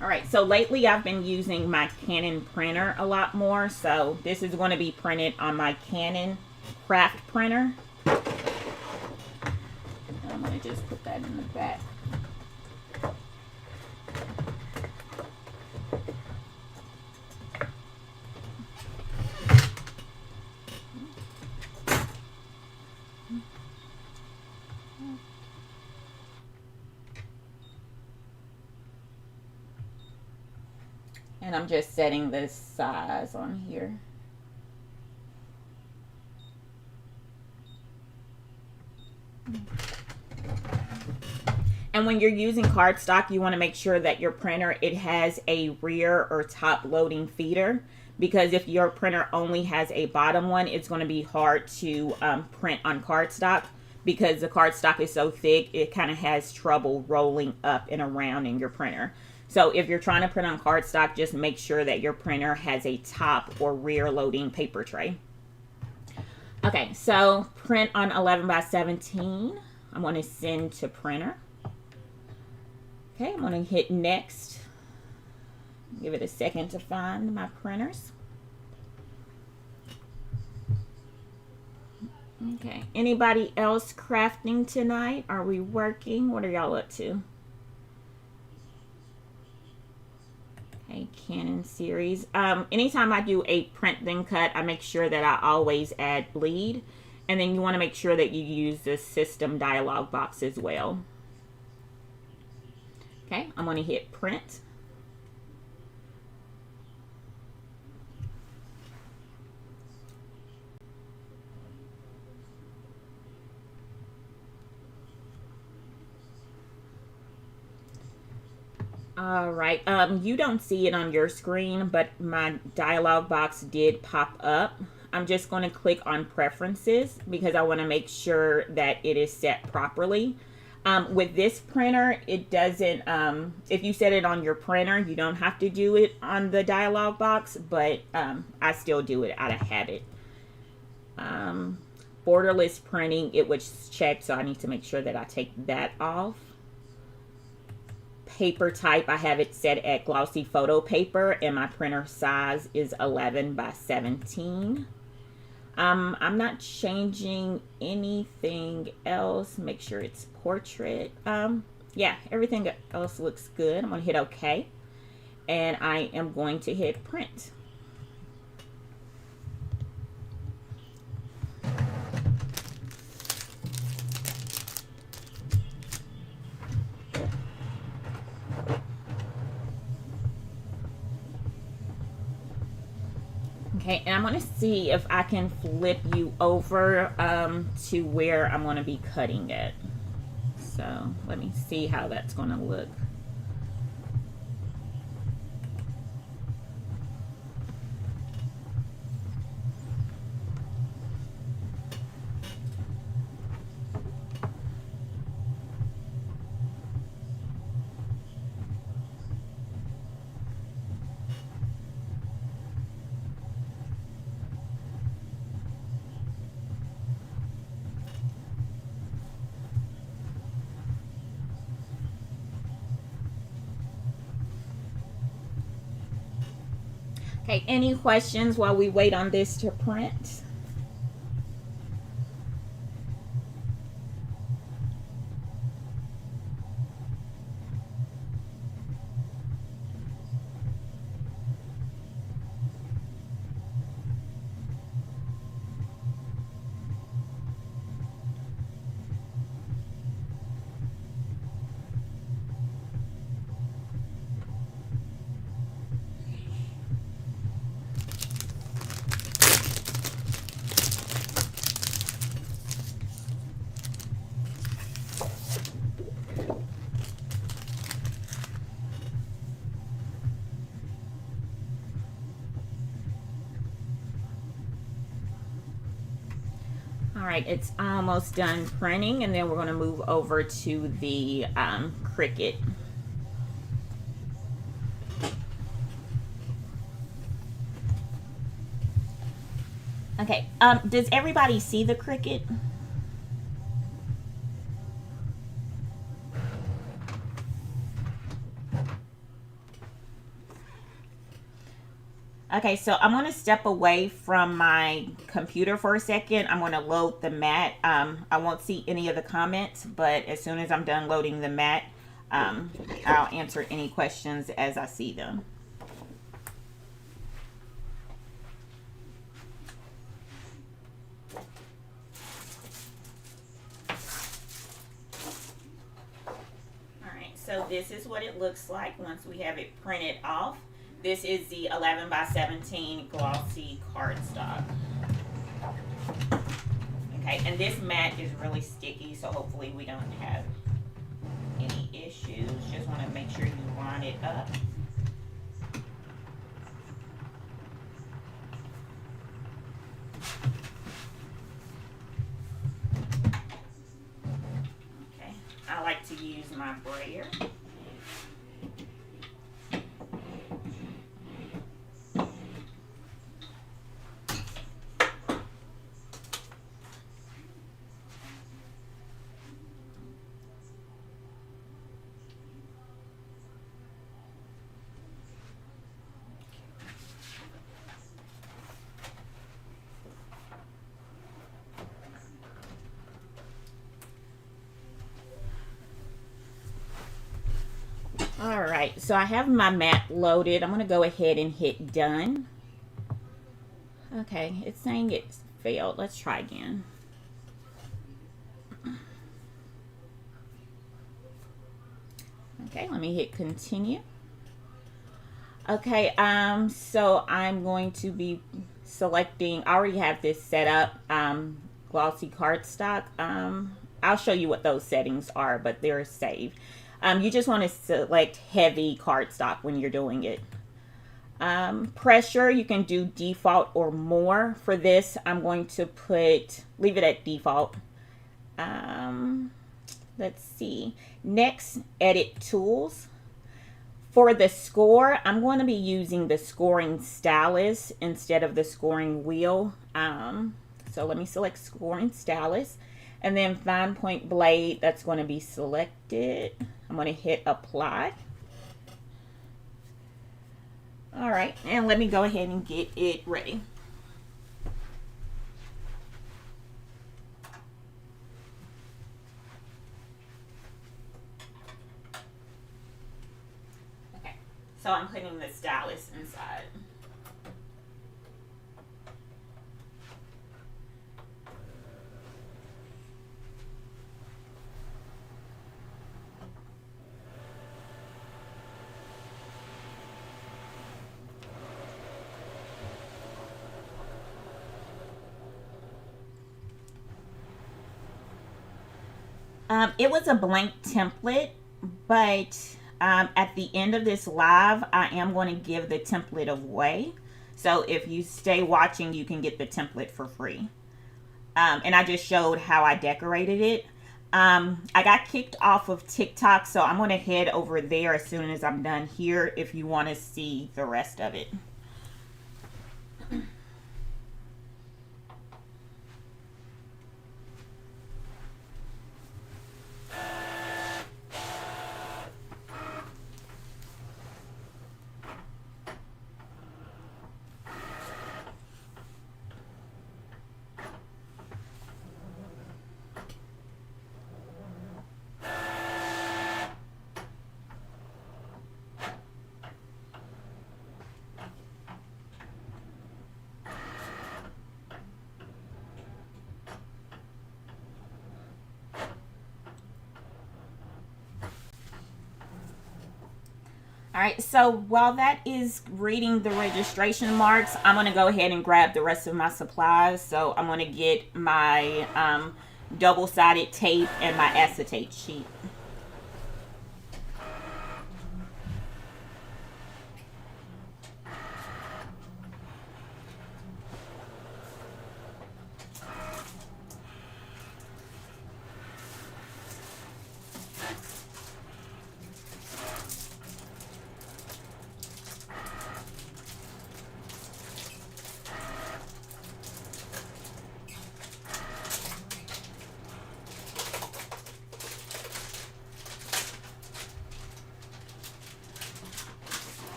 All right, so lately I've been using my Canon printer a lot more. So this is going to be printed on my Canon craft printer. I'm going to just put that in the back. And I'm just setting this size on here. And when you're using cardstock, you want to make sure that your printer, it has a rear or top loading feeder, because if your printer only has a bottom one, it's going to be hard to print on cardstock, because the cardstock is so thick, it kind of has trouble rolling up and around in your printer. So if you're trying to print on cardstock, just make sure that your printer has a top or rear loading paper tray. Okay, so print on 11 by 17. I'm going to send to printer. Okay, I'm going to hit next. Give it a second to find my printers. Okay, anybody else crafting tonight? Are we working? What are y'all up to? Okay, Canon series. Anytime I do a print then cut, I make sure that I always add bleed. And then you want to make sure that you use the system dialog box as well. Okay, I'm going to hit print. All right, you don't see it on your screen, but my dialog box did pop up. I'm just going to click on preferences because I want to make sure that it is set properly. With this printer, it doesn't, if you set it on your printer, you don't have to do it on the dialog box, but I still do it out of habit. Borderless printing, it was checked, so I need to make sure that I take that off. Paper type, I have it set at glossy photo paper, and my printer size is 11 by 17. I'm not changing anything else. Make sure it's portrait. Yeah, everything else looks good. I'm going to hit OK, and I am going to hit print. Okay, and I'm going to see if I can flip you over to where I'm going to be cutting it. So let me see how that's going to look. Okay, any questions while we wait on this to print? All right, it's almost done printing, and then we're going to move over to the Cricut. Okay, does everybody see the Cricut? Okay, so I'm going to step away from my computer for a second. I'm going to load the mat. I won't see any of the comments, but as soon as I'm done loading the mat, I'll answer any questions as I see them. All right, so this is what it looks like once we have it printed off. This is the 11 by 17 glossy cardstock. Okay, and this mat is really sticky, so hopefully we don't have any issues. Just want to make sure you line it up. Okay, I like to use my brayer. All right, so I have my mat loaded. I'm going to go ahead and hit done. Okay, it's saying it's failed. Let's try again. Okay, let me hit continue. Okay, so I'm going to be selecting, I already have this set up, glossy cardstock. I'll show you what those settings are, but they're saved. You just want to select heavy cardstock when you're doing it. Pressure, you can do default or more. For this, I'm going to leave it at default. Let's see. Next, edit tools. For the score, I'm going to be using the scoring stylus instead of the scoring wheel. So let me select scoring stylus, and then fine point blade, that's going to be selected. I'm going to hit apply. All right, and let me go ahead and get it ready. Okay, so I'm putting the stylus inside. It was a blank template, but at the end of this live, I am going to give the template away. So if you stay watching, you can get the template for free. And I just showed how I decorated it. I got kicked off of TikTok, so I'm going to head over there as soon as I'm done here if you want to see the rest of it. All right, so while that is reading the registration marks, I'm going to go ahead and grab the rest of my supplies. So I'm going to get my double-sided tape and my acetate sheet.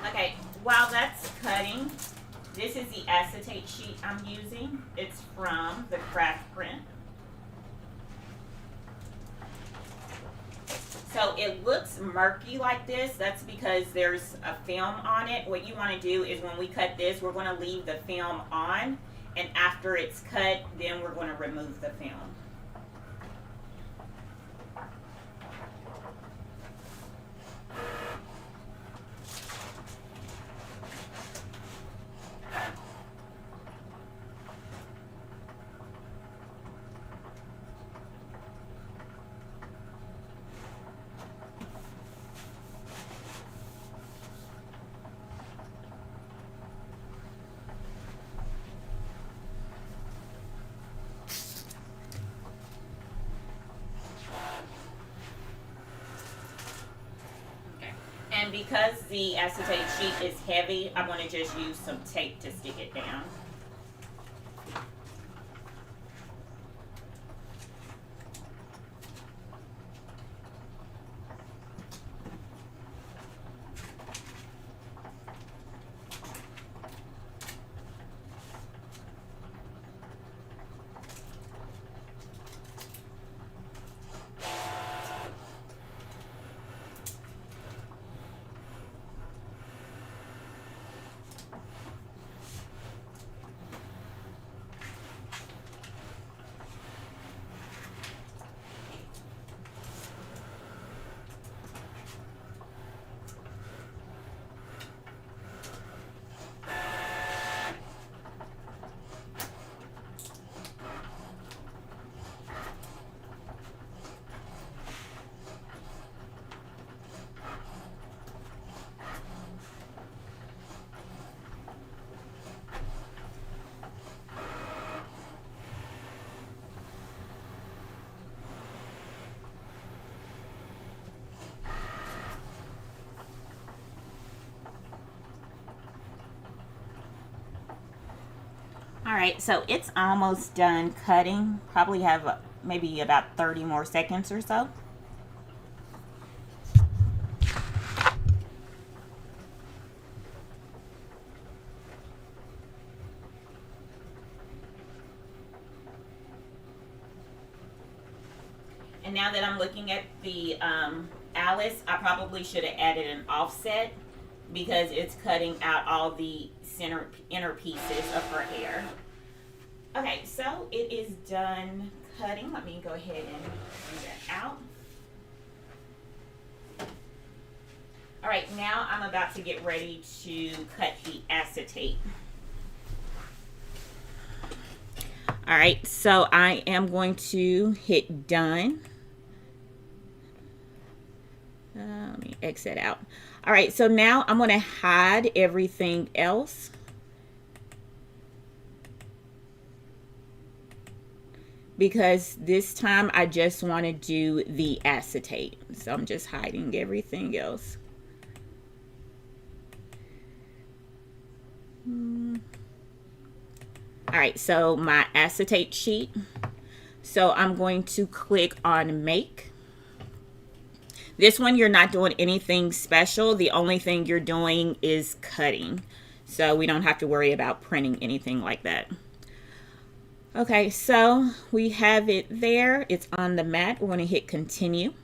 Okay, while that's cutting, this is the acetate sheet I'm using. It's from the Craft Print. So it looks murky like this. That's because there's a film on it. What you want to do is when we cut this, we're going to leave the film on. And after it's cut, then we're going to remove the film. And because the acetate sheet is heavy, I'm going to just use some tape to stick it down. right, so it's almost done cutting. Probably have maybe about 30 more seconds or so. And now that I'm looking at the Alice, I probably should have added an offset because it's cutting out all the inner pieces of her hair. Okay, so it is done cutting. Let me go ahead and bring that out. All right, now I'm about to get ready to cut the acetate. All right, so I am going to hit done. Let me exit out. All right, so now I'm going to hide everything else. Because this time I just want to do the acetate. So I'm just hiding everything else. All right, so my acetate sheet. So I'm going to click on make. This one you're not doing anything special. The only thing you're doing is cutting. So we don't have to worry about printing anything like that. Okay, so we have it there. It's on the mat. We're going to hit continue.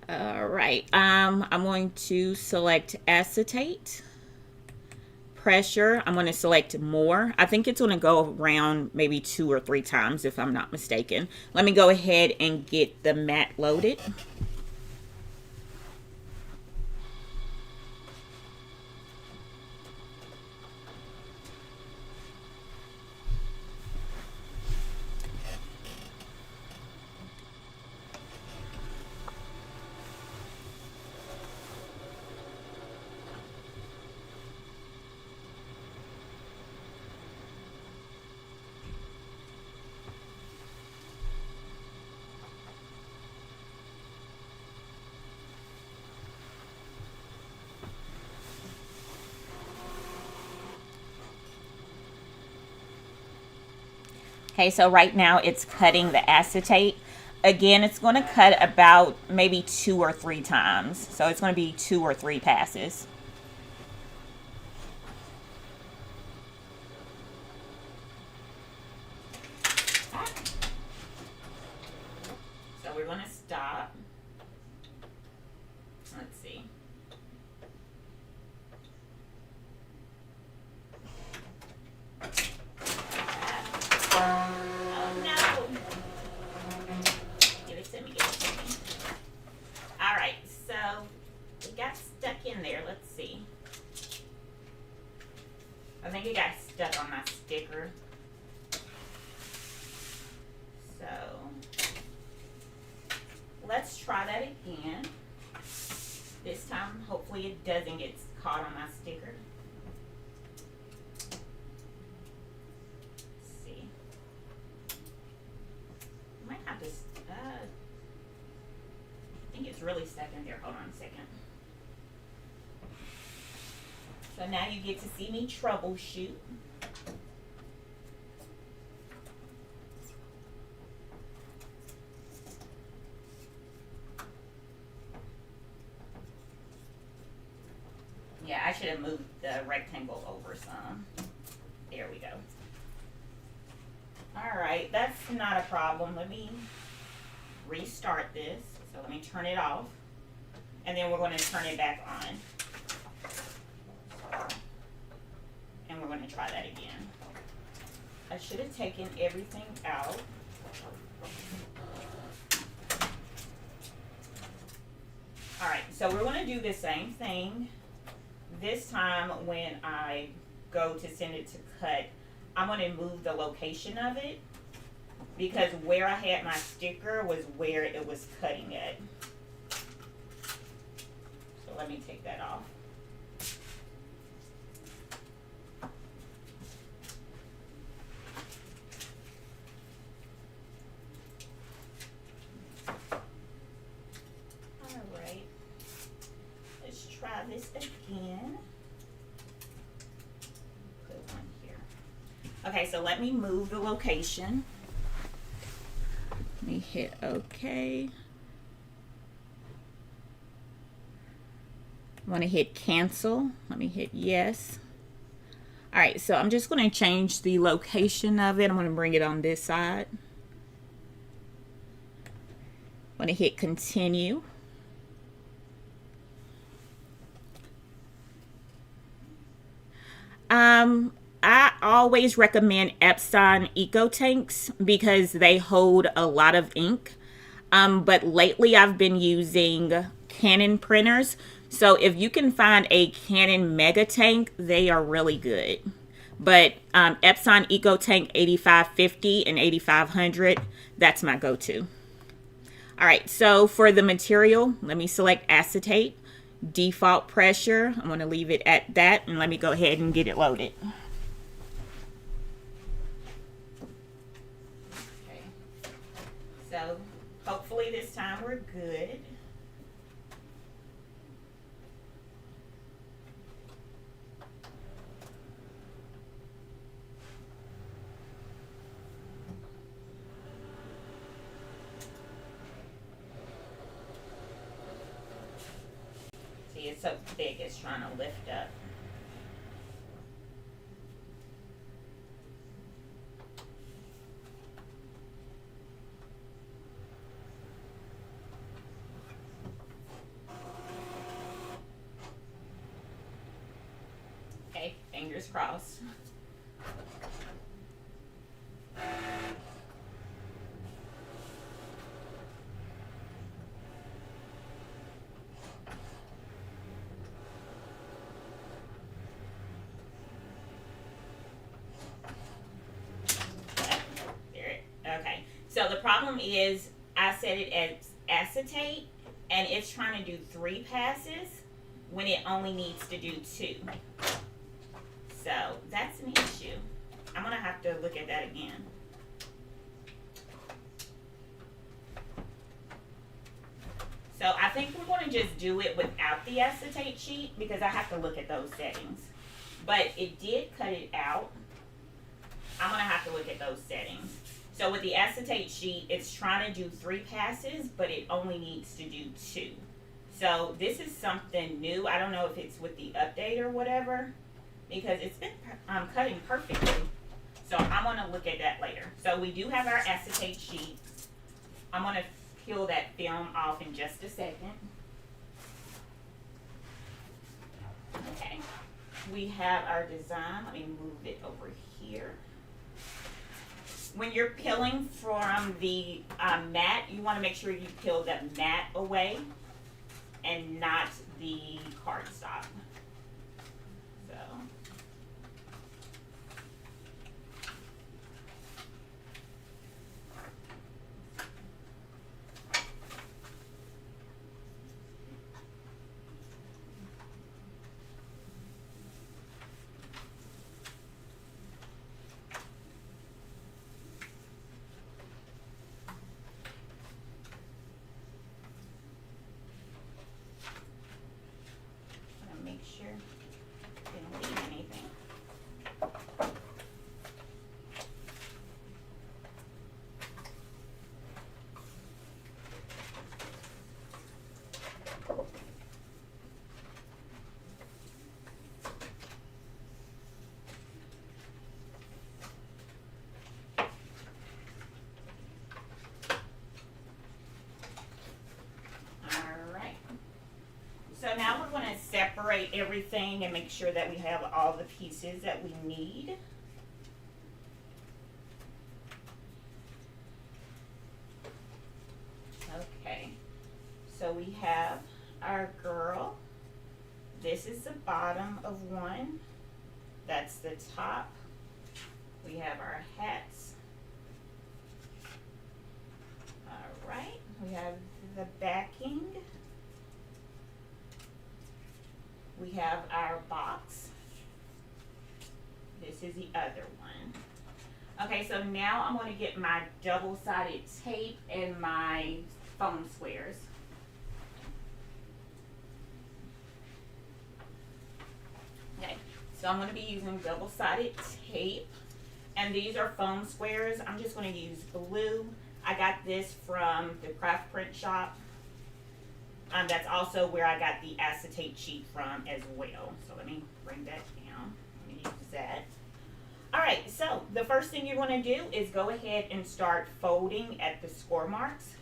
All right, I'm going to select acetate. Pressure, I'm going to select more. I think it's going to go around maybe 2 or 3 times if I'm not mistaken. Let me go ahead and get the mat loaded. Okay, so right now it's cutting the acetate. Again, it's going to cut about maybe 2 or 3 times. So it's going to be 2 or 3 passes. So we're going to stop. Let's see. Oh no! Give it to me, give it to me. Alright, so it got stuck in there. Let's see. I think it got stuck on my sticker. So let's try that again. This time, hopefully it doesn't get caught on my sticker. I think it's really stuck in there. Hold on a second. So now you get to see me troubleshoot. Yeah, I should have moved the rectangle over some. There we go. All right, that's not a problem. Let me restart this. So let me turn it off. And then we're going to turn it back on. And we're going to try that again. I should have taken everything out. All right, so we're going to do the same thing. This time when I go to send it to cut, I'm going to move the location of it because where I had my sticker was where it was cutting at. So let me take that off. All right, let's try this again. Okay, so let me move the location. Let me hit OK. I want to hit cancel. Let me hit yes. All right, so I'm just going to change the location of it. I'm going to bring it on this side. I'm going to hit continue. I always recommend Epson Eco Tanks because they hold a lot of ink. But lately I've been using Canon printers. So if you can find a Canon Mega Tank, they are really good. But Epson Eco Tank 8550 and 8500, that's my go-to. All right, so for the material, let me select acetate. Default pressure, I'm going to leave it at that, and let me go ahead and get it loaded. Okay, so hopefully this time we're good. See, it's so big, it's trying to lift up. Okay, fingers crossed. Okay, so the problem is I set it as acetate and it's trying to do 3 passes when it only needs to do 2. So that's an issue. I'm gonna have to look at that again. So I think we're gonna just do it without the acetate sheet because I have to look at those settings. But it did cut it out. I'm gonna have to look at those settings. So with the acetate sheet, it's trying to do 3 passes, but it only needs to do 2. So this is something new. I don't know if it's with the update or whatever, because it's been cutting perfectly. So I'm gonna look at that later. So we do have our acetate sheet. I'm gonna peel that film off in just a second. Okay, we have our design. Let me move it over here. When you're peeling from the mat, you want to make sure you peel the mat away and not the cardstock. So. So now we're going to separate everything and make sure that we have all the pieces that we need. Okay, so we have our girl. This is the bottom of one. That's the top. We have our hats. All right, we have the backing. We have our box. This is the other one. Okay, so now I'm going to get my double-sided tape and my foam squares. Okay, so I'm going to be using double-sided tape. And these are foam squares. I'm just going to use blue. I got this from the craft print shop. That's also where I got the acetate sheet from as well. So let me bring that down. Let me use that. Alright, so the first thing you want to do is go ahead and start folding at the score marks.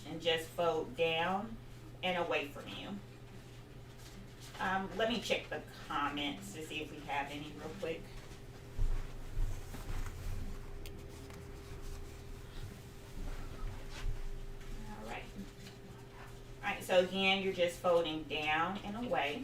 And just fold down and away from you. Let me check the comments to see if we have any real quick. Alright, so again, you're just folding down and away.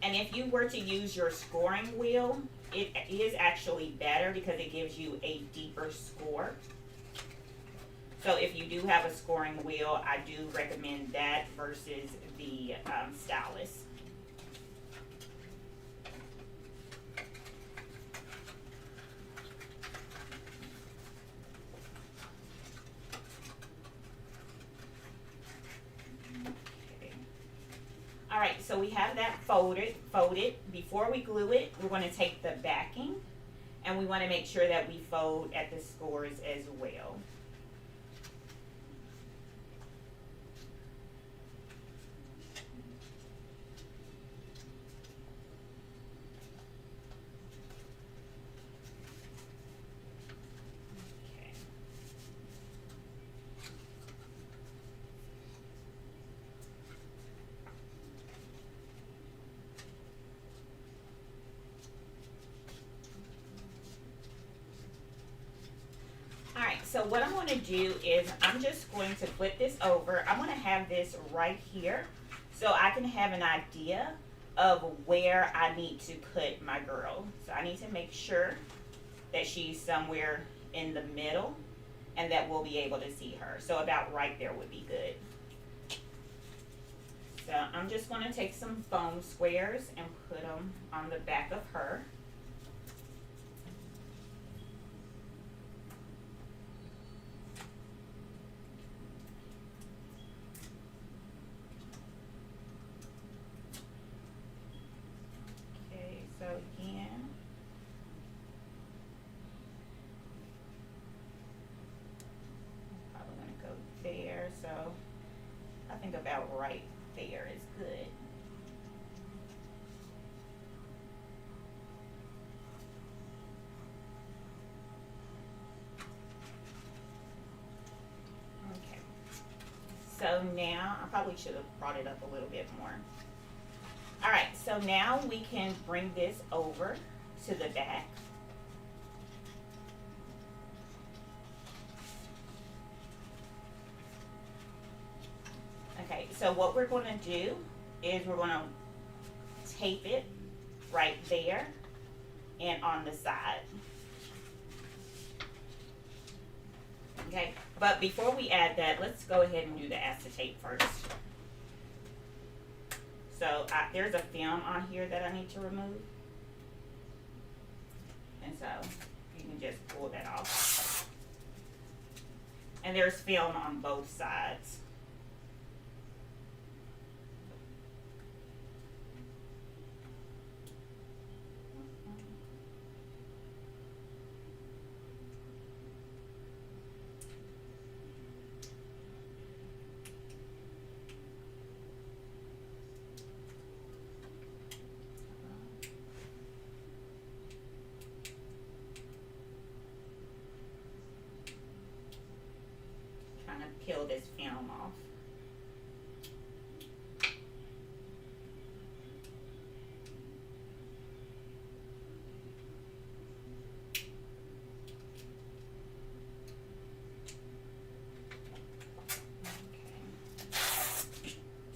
And if you were to use your scoring wheel, it is actually better because it gives you a deeper score. So if you do have a scoring wheel, I do recommend that versus the stylus. Alright, so we have that folded. Before we glue it, we're going to take the backing and we want to make sure that we fold at the scores as well. Alright, so what I'm going to do is I'm just going to flip this over. I'm going to have this right here so I can have an idea of where I need to put my girl. So I need to make sure that she's somewhere in the middle and that we'll be able to see her. So about right there would be good. So I'm just going to take some foam squares and put them on the back of her. So again, probably going to go there. So I think about right there is good. Okay. So now, I probably should have brought it up a little bit more. Alright, so now we can bring this over to the back. Okay, so what we're going to do is we're going to tape it right there and on the side. Okay, but before we add that, let's go ahead and do the acetate first. So there's a film on here that I need to remove. And so you can just pull that off. And there's film on both sides. Peel this film off.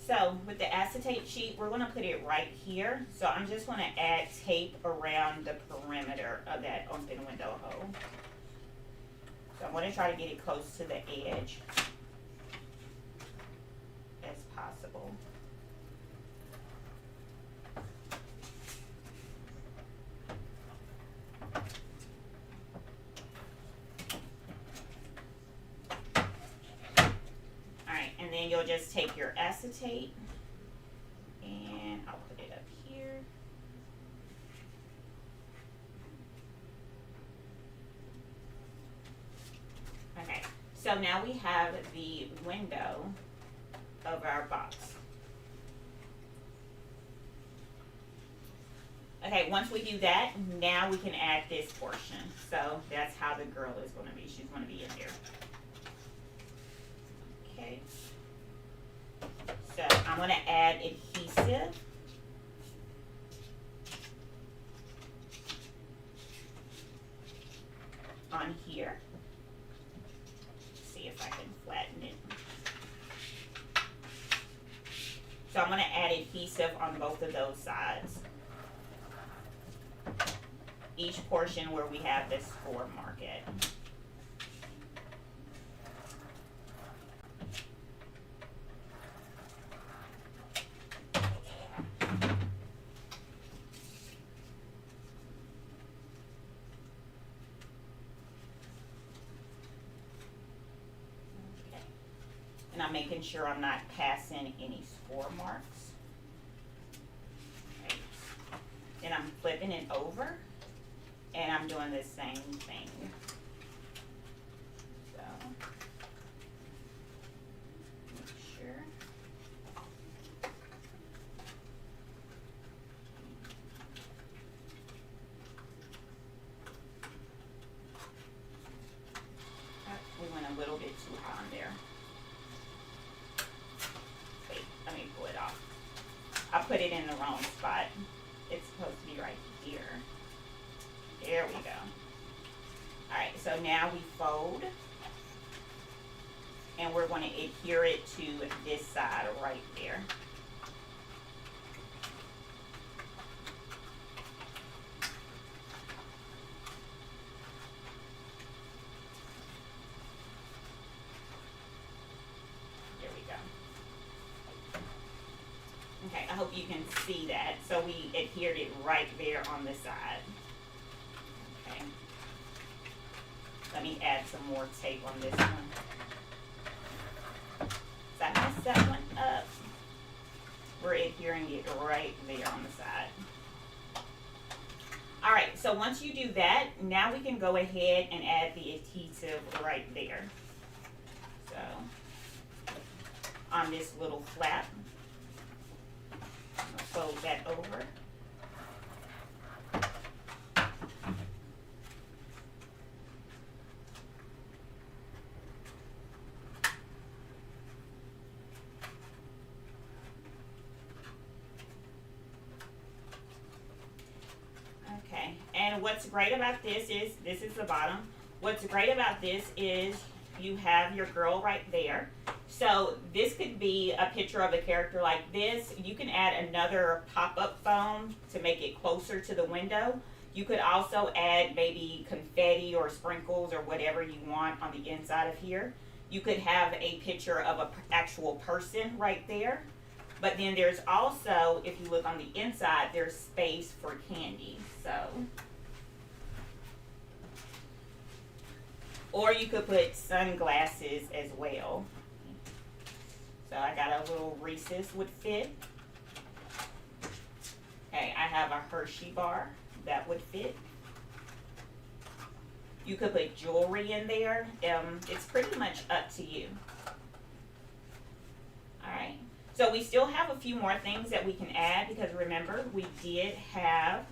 So with the acetate sheet, we're going to put it right here. So I'm just going to add tape around the perimeter of that open window hole. So I'm going to try to get it close to the edge as possible. then you'll just take your acetate and I'll put it up here. Okay, so now we have the window of our box. Okay, once we do that, now we can add this portion. So that's how the girl is going to be. She's going to be in there. Okay. So I'm going to add adhesive. On here. See if I can flatten it. So I'm going to add adhesive on both of those sides. Each portion where we have this score mark at. And I'm making sure I'm not passing any score marks. Right. Then I'm flipping it over and I'm doing the same thing. So, make sure. We went a little bit too high on there. Let me pull it off. I put it in the wrong spot. It's supposed to be right here. There we go. Alright, so now we fold. And we're going to adhere it to this side right there. Okay, I hope you can see that. So we adhered it right there on the side. Okay. Let me add some more tape on this one. So I messed that one up. We're adhering it right there on the side. Alright, so once you do that, now we can go ahead and add the adhesive right there. So, on this little flap. Fold that over. Okay, and what's great about this is the bottom. What's great about this is you have your girl right there. So this could be a picture of a character like this. You can add another pop-up foam to make it closer to the window. You could also add maybe confetti or sprinkles or whatever you want on the inside of here. You could have a picture of an actual person right there. But then there's also, if you look on the inside, there's space for candy. So, or you could put sunglasses as well. So I got a little Reese's would fit. Okay, I have a Hershey bar that would fit. You could put jewelry in there. It's pretty much up to you. Alright, so we still have a few more things that we can add because remember we did have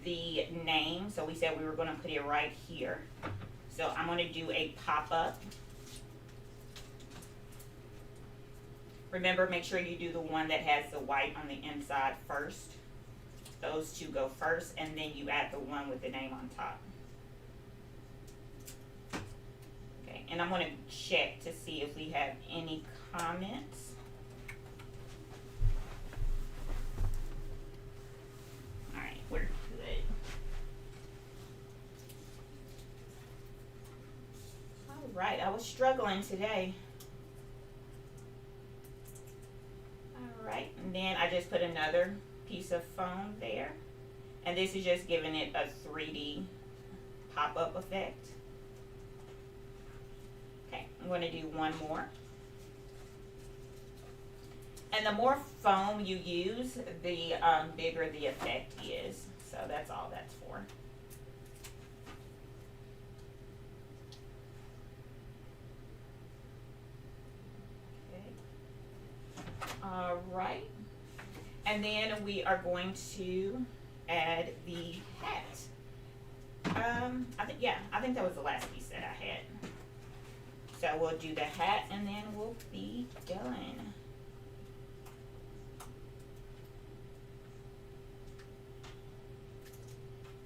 the name. So we said we were going to put it right here. So I'm going to do a pop-up. Remember, make sure you do the one that has the white on the inside first. Those two go first, and then you add the one with the name on top. Okay, and I'm going to check to see if we have any comments. Alright, we're good. Alright, I was struggling today. Alright, and then I just put another piece of foam there. And this is just giving it a 3D pop-up effect. Okay, I'm going to do one more. And the more foam you use, the bigger the effect is. So that's all that's for. Okay. All right. And then we are going to add the hat. I think that was the last piece that I had. So we'll do the hat and then we'll be done.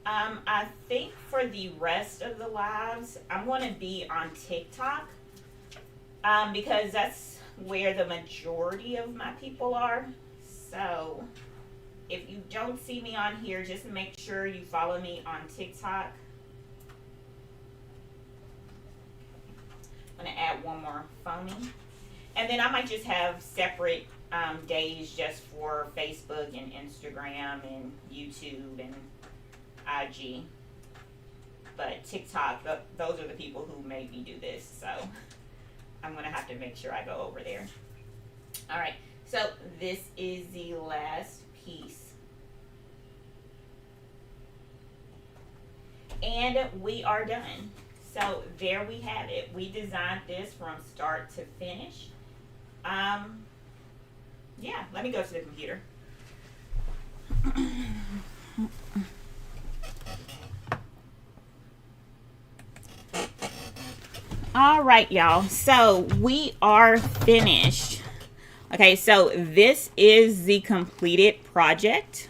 I think for the rest of the lives, I'm going to be on TikTok because that's where the majority of my people are. So if you don't see me on here, just make sure you follow me on TikTok. I'm going to add one more foaming. And then I might just have separate days just for Facebook and Instagram and YouTube and IG. But TikTok, those are the people who made me do this. So I'm going to have to make sure I go over there. All right. So this is the last piece. And we are done. So there we have it. We designed this from start to finish. Yeah, let me go to the computer. All right, y'all. So we are finished. Okay, so this is the completed project.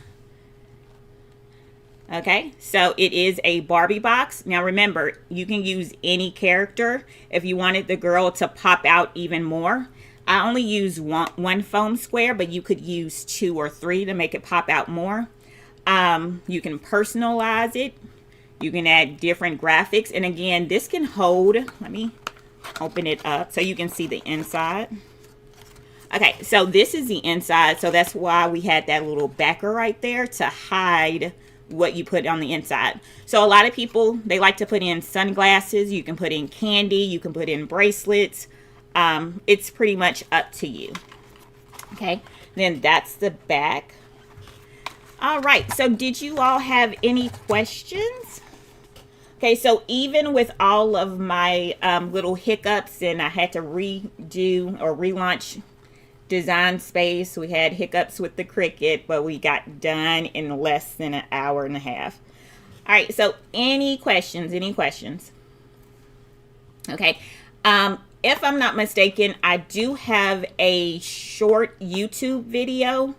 Okay, so it is a Barbie box. Now remember, you can use any character if you wanted the girl to pop out even more. I only use one foam square, but you could use 2 or 3 to make it pop out more. You can personalize it. You can add different graphics. And again, this can hold, let me open it up so you can see the inside. Okay, so this is the inside. So that's why we had that little backer right there to hide what you put on the inside. So a lot of people, they like to put in sunglasses. You can put in candy. You can put in bracelets. It's pretty much up to you. Okay, then that's the back. All right, so did you all have any questions? Okay, so even with all of my little hiccups, and I had to redo or relaunch Design Space. We had hiccups with the Cricut, but we got done in less than an hour and a half. All right, so any questions? Any questions? Okay, if I'm not mistaken, I do have a short YouTube video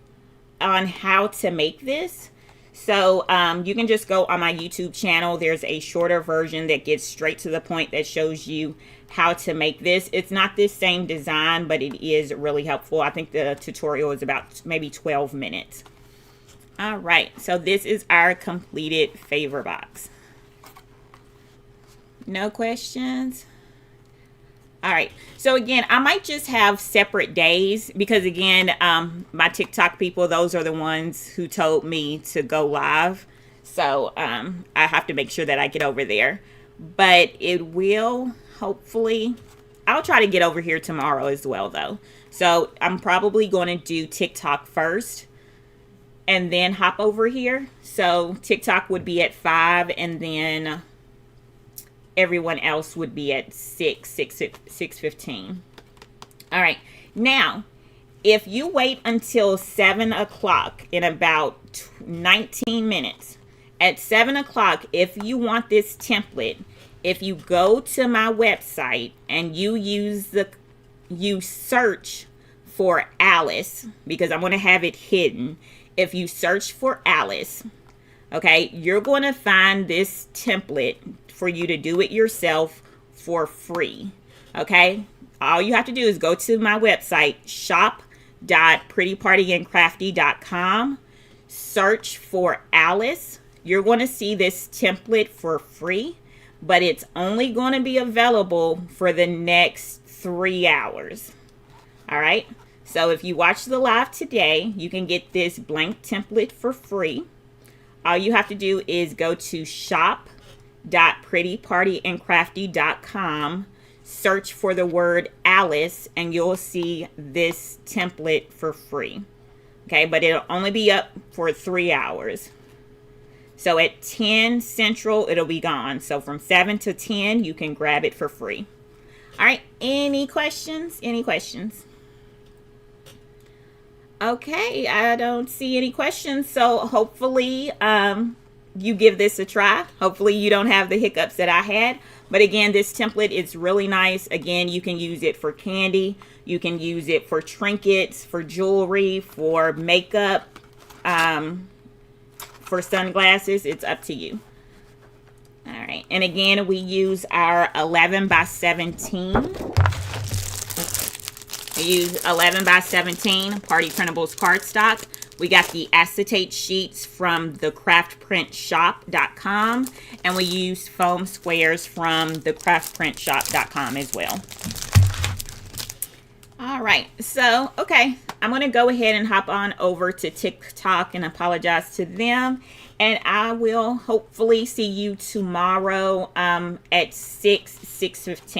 on how to make this. So you can just go on my YouTube channel. There's a shorter version that gets straight to the point that shows you how to make this. It's not this same design, but it is really helpful. I think the tutorial is about maybe 12 minutes. All right, so this is our completed favor box. No questions? All right, so again, I might just have separate days because again, my TikTok people, those are the ones who told me to go live. So I have to make sure that I get over there. But it will, hopefully, I'll try to get over here tomorrow as well though. So I'm probably going to do TikTok first and then hop over here. So TikTok would be at 5 and then everyone else would be at 6:15. All right. Now, if you wait until 7 o'clock in about 19 minutes, at 7 o'clock, if you want this template, if you go to my website and you search for Alice, because I'm going to have it hidden. If you search for Alice, okay, you're going to find this template for you to do it yourself for free. Okay, all you have to do is go to my website, shop.prettypartyandcrafty.com, search for Alice. You're going to see this template for free, but it's only going to be available for the next 3 hours. All right, so if you watch the live today, you can get this blank template for free. All you have to do is go to shop.prettypartyandcrafty.com, search for the word Alice and you'll see this template for free. Okay, but it'll only be up for 3 hours. So at 10 Central, it'll be gone. So from 7 to 10, you can grab it for free. All right, any questions? Any questions? Okay, I don't see any questions. So hopefully you give this a try. Hopefully you don't have the hiccups that I had. But again, this template is really nice. Again, you can use it for candy. You can use it for trinkets, for jewelry, for makeup, for sunglasses. It's up to you. All right. And again, we use our 11 by 17. We use 11 by 17 Party Printables cardstock. We got the acetate sheets from the craftprintshop.com, and we use foam squares from the craftprintshop.com as well. All right, so, okay, I'm going to go ahead and hop on over to TikTok and apologize to them, and I will hopefully see you tomorrow at 6:15.